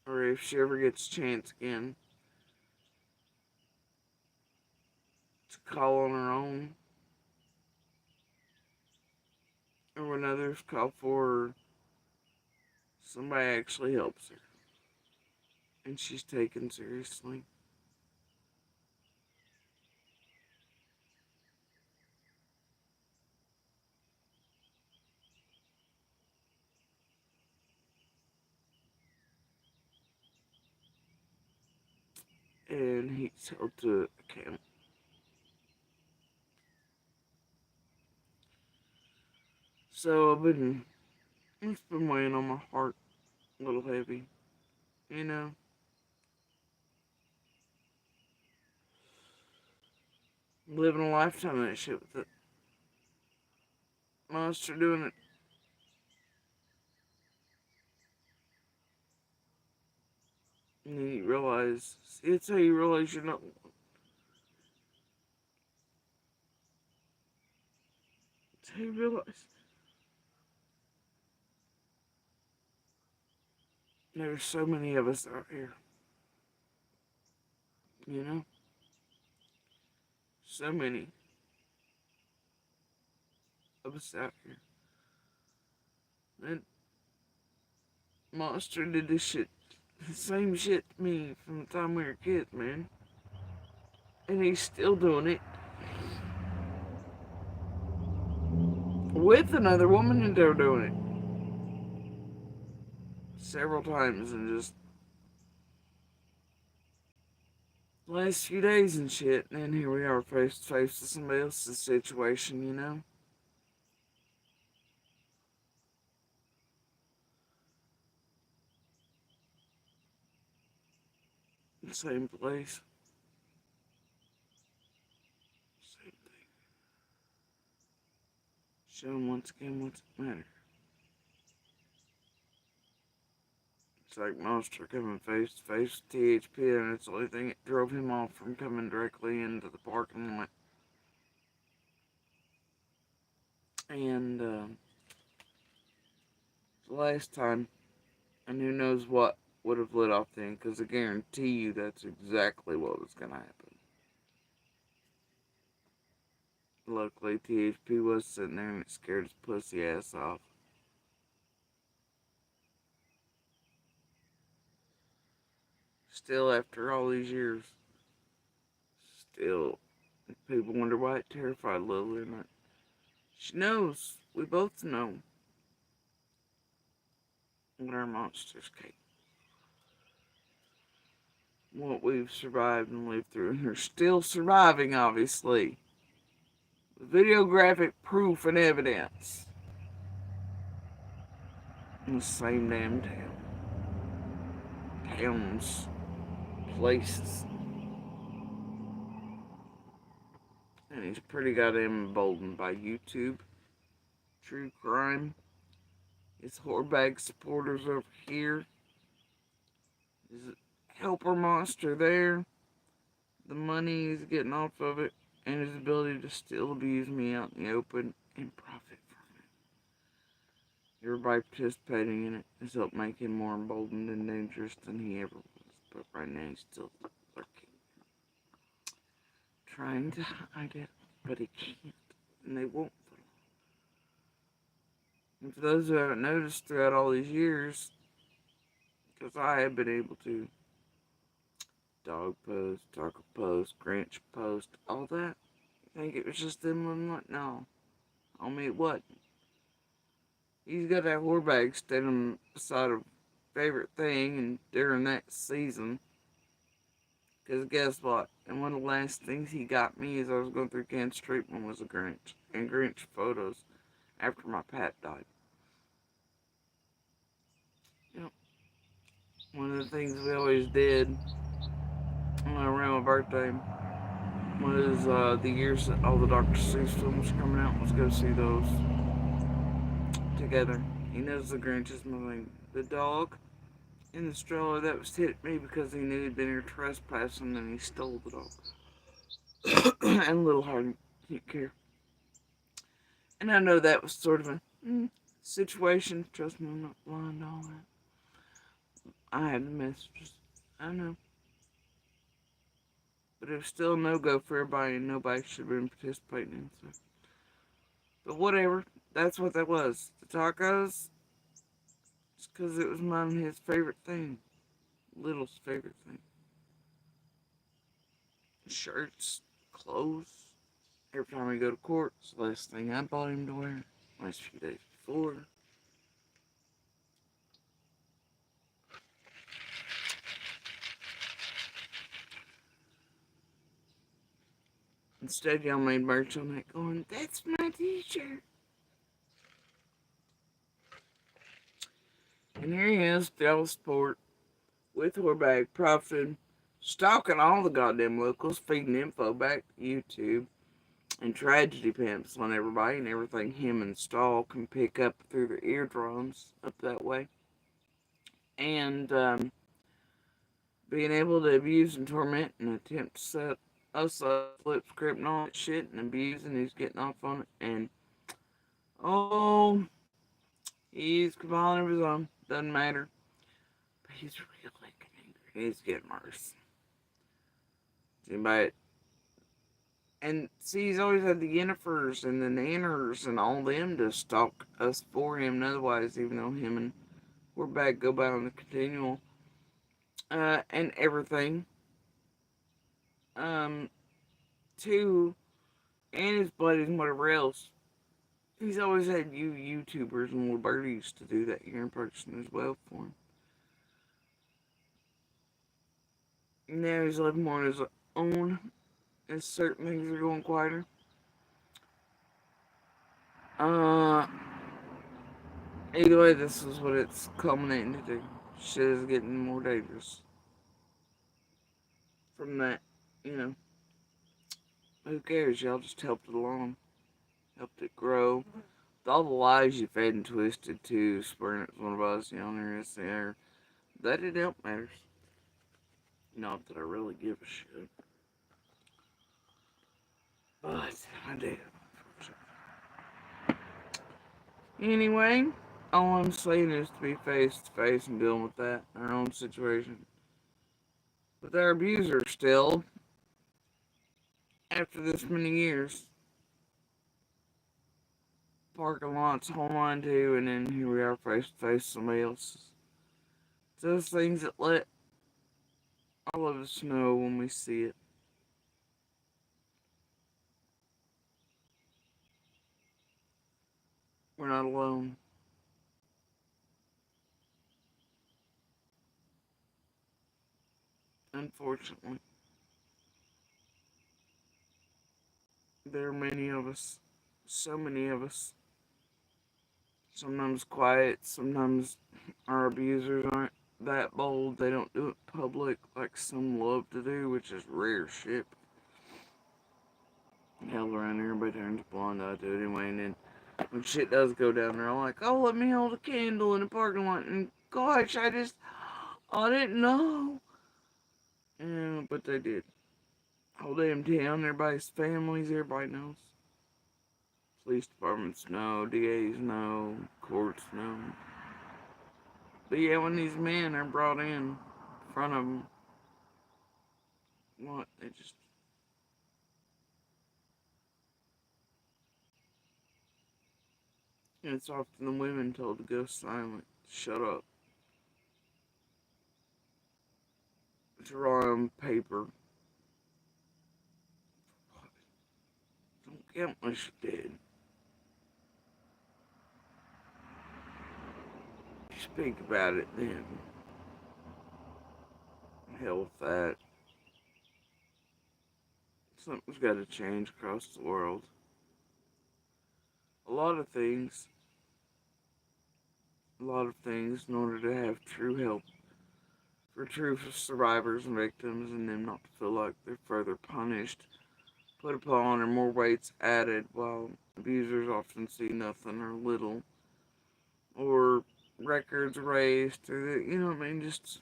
or if she ever gets a chance again, to call on her own, or when others call for her, somebody actually helps her. And she's taken seriously. and he's held to account. So it's been weighing on my heart a little heavy, you know. Living a lifetime of that shit with the monster doing it. And then you realize, see, it's how you realize you're not. It's how you realize there's so many of us out here, you know? So many of us out here. That monster did this shit, the same shit to me from the time we were kids, man. And he's still doing it with another woman, and they're doing it several times in just the last few days and shit. And then here we are face to face with somebody else's situation, you know? Same place. Same thing. Show him once again what's the matter. It's like Monster coming face to face with THP, and it's the only thing that drove him off from coming directly into the parking lot. And the last time, and who knows what would have lit off then, because I guarantee you that's exactly what was going to happen. Luckily, THP was sitting there and it scared his pussy ass off. Still, after all these years, still, people wonder why it terrified Lily. And she knows. We both know what our monsters capable. What we've survived and lived through, and are still surviving, obviously. With videographic proof and evidence. In the same damn town. Towns. Places. And he's pretty goddamn emboldened by YouTube. True crime. His whorebag supporters over here. His helper monster there. The money he's getting off of it. And his ability to still abuse me out in the open and profit from it. Everybody participating in it has helped make him more emboldened and dangerous than he ever was. But right now he's still lurking. Trying to hide it, but he can't. And they won't. And for those who haven't noticed throughout all these years, because I have been able to dog post, taco post, Grinch post, all that, I think it was just them living like, no. I mean, what? He's got that whorebag standing beside a favorite thing and during that season. Because guess what? And one of the last things he got me as I was going through cancer treatment was a Grinch. And Grinch photos after my Pat died. You know, one of the things we always did around my birthday was the years that all the Dr. Seuss films were coming out. Let's go see those together. He knows the Grinch is my thing. The dog in the stroller that was hit me because he knew he'd been here trespassing and he stole the dog. And Little Hardy didn't care. And I know that was sort of a situation. Trust me, I'm not blind to all that. I had the messages. I know. But it was still a no-go for everybody, and nobody should have been participating in it. So. But whatever. That's what that was. The tacos, it's because it was mine and his favorite thing. Little's favorite thing. Shirts, clothes. Every time we go to court, it's the last thing I bought him to wear. Last few days before. Instead, y'all made merch on that going, that's my t-shirt. And here he is, Dallas Sport, with her bag, profiting, stalking all the goddamn locals, feeding info back to YouTube, and tragedy pimps on everybody and everything him and Stahl can pick up through their eardrums up that way. And being able to abuse and torment and attempt to set us up, flip script and all that shit and abuse, and he's getting off on it. And oh, he's caballing of his own. Doesn't matter. But he's really getting angry. He's getting worse. Anybody. And see, he's always had the Yennifers and the Nanners and all them to stalk us for him. And otherwise, even though him and we're back go by on the continual and everything. Um, too, and his buddies and whatever else. He's always had you YouTubers and little birdies to do that here in person as well for him. Now he's living more on his own as certain things are going quieter. Uh, Either way, this is what it's culminating to do. Shit is getting more dangerous. From that, you know, who cares? Y'all just helped it along, helped it grow. With all the lies you fed and twisted to spurring it one of us, you know, there is there. That didn't help matters. Not that I really give a shit. But I do. Anyway, all I'm saying is to be face to face and dealing with that in our own situation. With our abuser still, after this many years, parking lots, hold on to, and then here we are face to face with somebody else. It's those things that let all of us know when we see it. We're not alone. Unfortunately, there are many of us. So many of us. Sometimes quiet, sometimes our abusers aren't that bold. They don't do it public like some love to do, which is rare shit. Hell, around here, everybody turns blonde. I do it anyway, and then when shit does go down, they're all like, oh, let me hold a candle in the parking lot, and gosh, I didn't know. Yeah, but they did. Whole damn town, everybody's families, everybody knows. Police departments know, DAs know, courts know. But yeah, when these men are brought in front of them, what, they just, it's often the women told to go silent, shut up, draw on paper. Don't count unless you're dead. Speak about it then. Hell with that. Something's got to change across the world. A lot of things. A lot of things in order to have true help for true survivors and victims and them not to feel like they're further punished, put upon, or more weights added, while abusers often see nothing or little, or records erased, or, you know what I mean, just,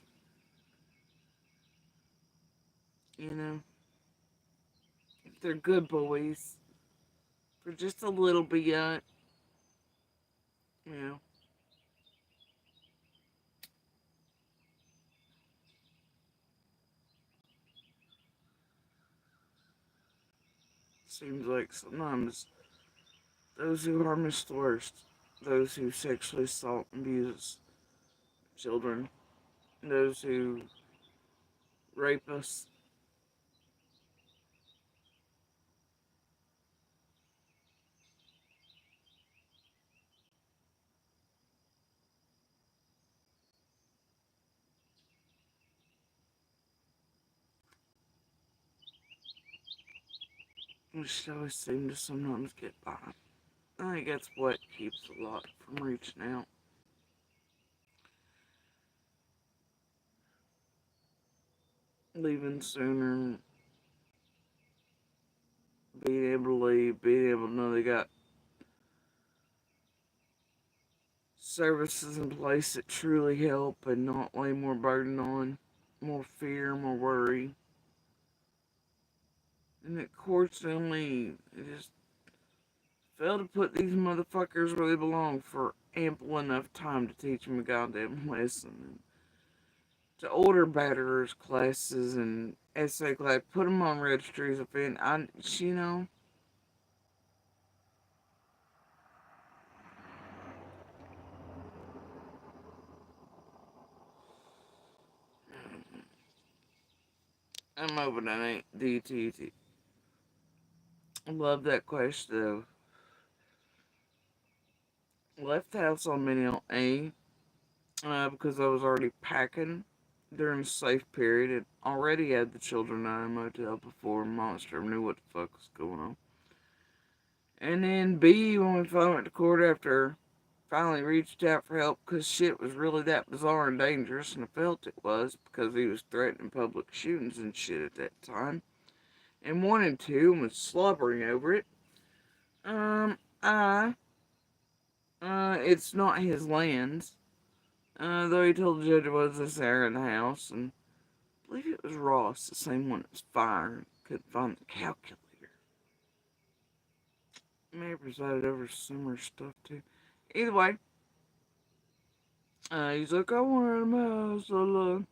you know, if they're good boys, for just a little bit, you know, seems like sometimes those who harm us the worst, those who sexually assault and abuse children, those who rape us, which always seem to sometimes get by. I think that's what keeps a lot from reaching out. Leaving sooner, being able to leave, being able to know they got services in place that truly help and not lay more burden on, more fear, more worry. And that courts only just fail to put these motherfuckers where they belong for ample enough time to teach them a goddamn lesson. And to order batterers classes and essay class, put them on registries of it. You know, I'm over that ain't DTT. I love that question though. Left the house on minute A because I was already packing during the safe period and already had the children out of a motel before Monster knew what the fuck was going on. And then B, when we finally went to court after finally reached out for help because shit was really that bizarre and dangerous, and I felt it was because he was threatening public shootings and shit at that time. And wanted to and was slobbering over it. I, it's not his land. Though he told the judge it was this area in the house, and I believe it was Ross, the same one that was fired. Couldn't find the calculator. May have presided over similar stuff too. Either way, he's like, I want out of my house. So,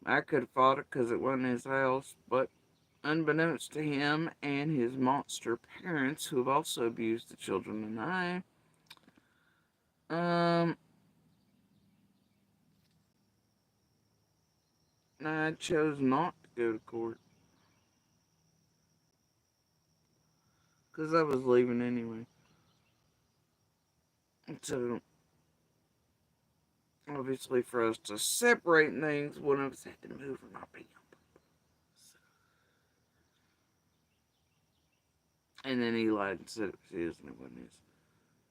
I could have fought it because it wasn't his house, but unbeknownst to him and his monster parents, who have also abused the children and um, I chose not to go to court because I was leaving anyway. So, obviously, for us to separate things, one of us had to move or not be up. And then he lied and said it was his and it wasn't his.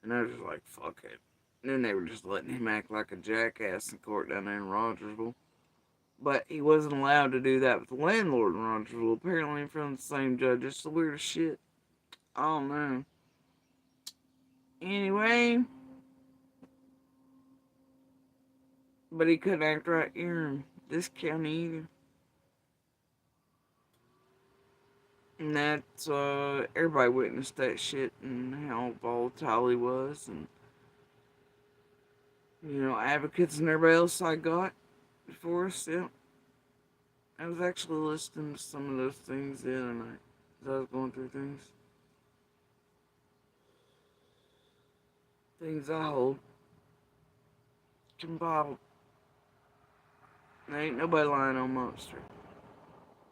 And I was just like, fuck it. And then they were just letting him act like a jackass in court down there in Rogersville. But he wasn't allowed to do that with the landlord in Rogersville, apparently in front of the same judge. It's the weirdest shit. I don't know. Anyway, but he couldn't act right here in this county either. And that's, everybody witnessed that shit and how volatile he was. And, you know, advocates and everybody else I got before us, yeah. I was actually listening to some of those things the other night as I was going through things. Things I hold compiled. There ain't nobody lying on Monster.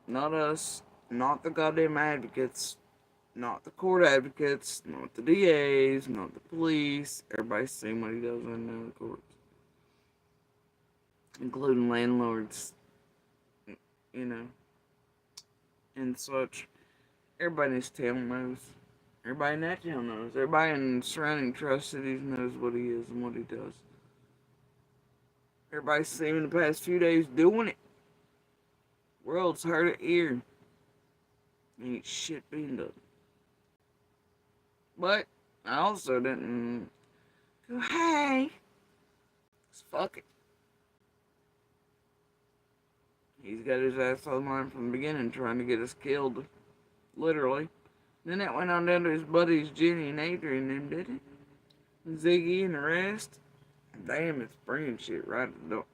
Not us, not the goddamn advocates, not the court advocates, not the DAs, not the police. Everybody's seen what he does in the courts. Including landlords, you know, and such. Everybody in this town knows. Everybody in that town knows. Everybody in surrounding trust cities knows what he is and what he does. Everybody's seen him in the past few days doing it. World's heard it here. Ain't shit being done. But I also didn't go, hey, fuck it. He's got his ass on the line from the beginning trying to get us killed. Literally. Then that went on down to his buddies Jenny and Adrian and them, did it? Ziggy and the rest. Damn, it's bringing shit right at the door.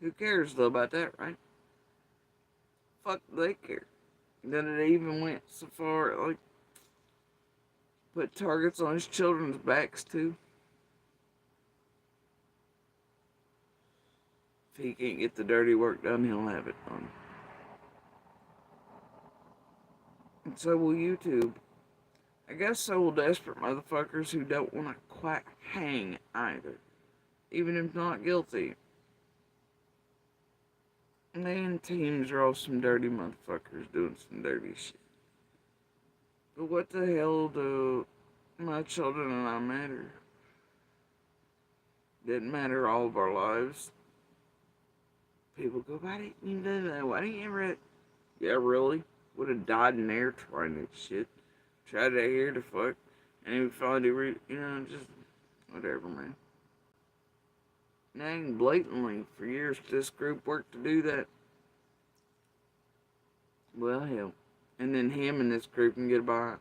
Who cares though about that, right? Fuck, they care. Then it even went so far, like, put targets on his children's backs too. If he can't get the dirty work done, he'll have it done. And so will YouTube. I guess so will desperate motherfuckers who don't want to quite hang either. Even if not guilty. And teams are all some dirty motherfuckers doing some dirty shit. But what the hell do my children and I matter? Didn't matter all of our lives. People go, why didn't you do that? Why didn't you ever... Yeah, really? Would have died in there trying that shit. Tried to hear the fuck. And he would finally do, just whatever, man. Nagging blatantly for years this group worked to do that. Well, hell. And then him and this group can get by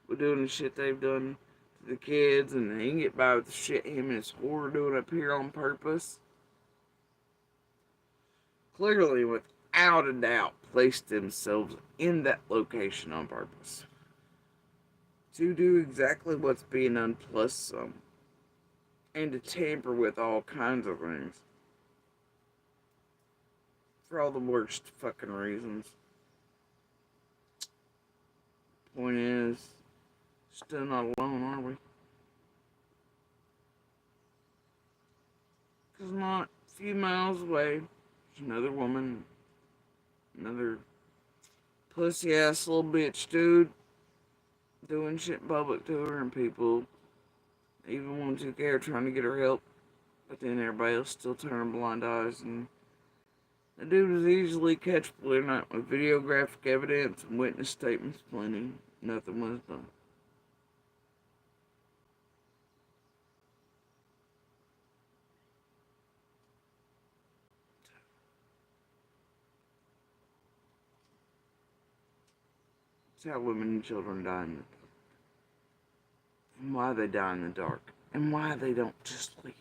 with doing the shit they've done to the kids, and he can get by with the shit him and his whore are doing up here on purpose. Clearly, without a doubt, placed themselves in that location on purpose. To do exactly what's being done plus some. And to tamper with all kinds of things. For all the worst fucking reasons. Point is, still not alone, are we? Because not a few miles away, there's another woman, another pussy ass little bitch dude, doing shit public to her, and people, even ones who care, trying to get her help, but then everybody else still turning blind eyes, and the dude was easily catchable or not with videographic evidence and witness statements plenty. Nothing was done. It's how women and children die in the dark. And why they die in the dark. And why they don't just leave.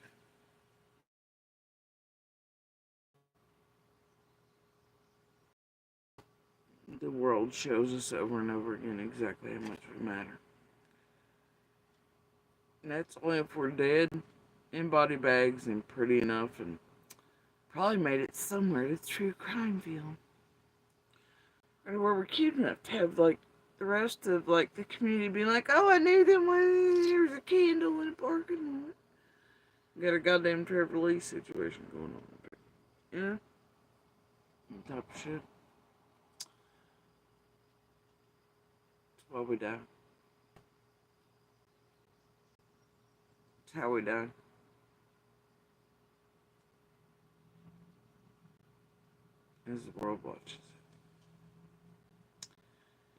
The world shows us over and over again exactly how much we matter. And that's only if we're dead, in body bags, and pretty enough, and probably made it somewhere to true crime field. Or where we're cute enough to have, like, the rest of, like, the community being like, oh, I knew them when there was a candle in a parking lot. Got a goddamn Trevor Lee situation going on. Yeah? On top of shit. That's why we die. That's how we die. As the world watches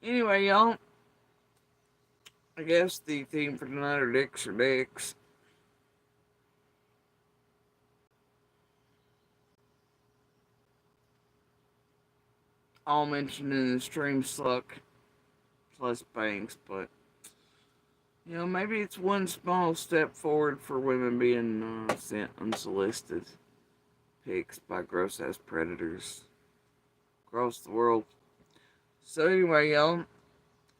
it. Anyway, y'all. I guess the theme for tonight are dicks or dicks. All mentioned in the stream suck. Plus banks, but maybe it's one small step forward for women being sent unsolicited pics by gross ass predators across the world. So anyway, y'all,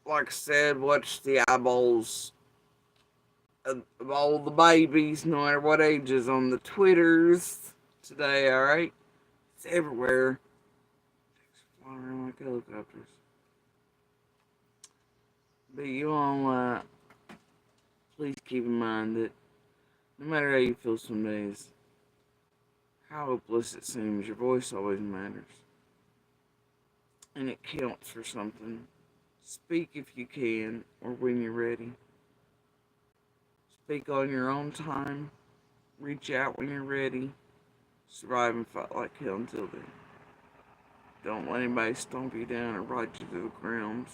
like I said, watch the eyeballs of all the babies, no matter what ages, on the Twitters today. All right, it's everywhere. Flying around like helicopters. But you all, please keep in mind that no matter how you feel some days, how hopeless it seems, your voice always matters. And it counts for something. Speak if you can, or when you're ready. Speak on your own time. Reach out when you're ready. Survive and fight like hell until then. Don't let anybody stomp you down or ride you to the ground.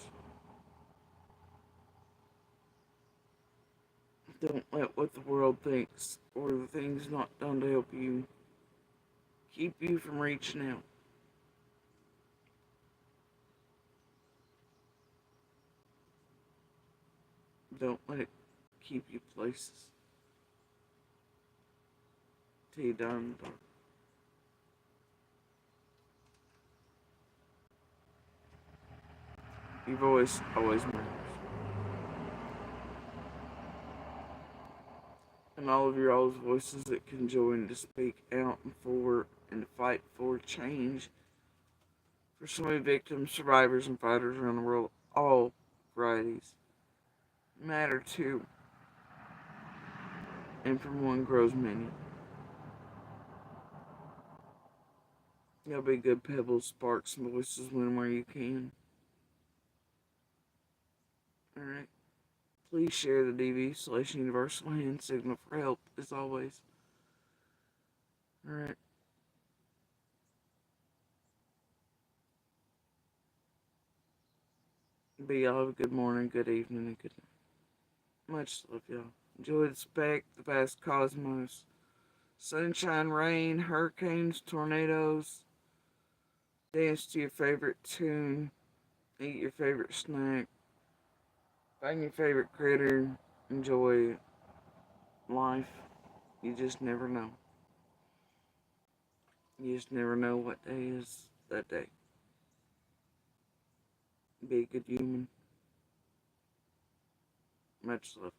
Don't let what the world thinks or the things not done to help you keep you from reaching out. Don't let it keep you places till you die in the dark. Your voice always matters. And all of your all's voices that can join to speak out and for and to fight for change for so many victims, survivors, and fighters around the world, all varieties matter too. And from one grows many. Y'all be good pebbles, sparks, and voices when and where you can. Alright. Please share the DV/universal hand signal for help, as always. Alright. Be y'all have a good morning, good evening, and good night. Much love, y'all. Enjoy the spec, the vast cosmos. Sunshine, rain, hurricanes, tornadoes. Dance to your favorite tune. Eat your favorite snack. Find your favorite critter. Enjoy life. You just never know. You just never know what day is that day. Be a good human. Much love.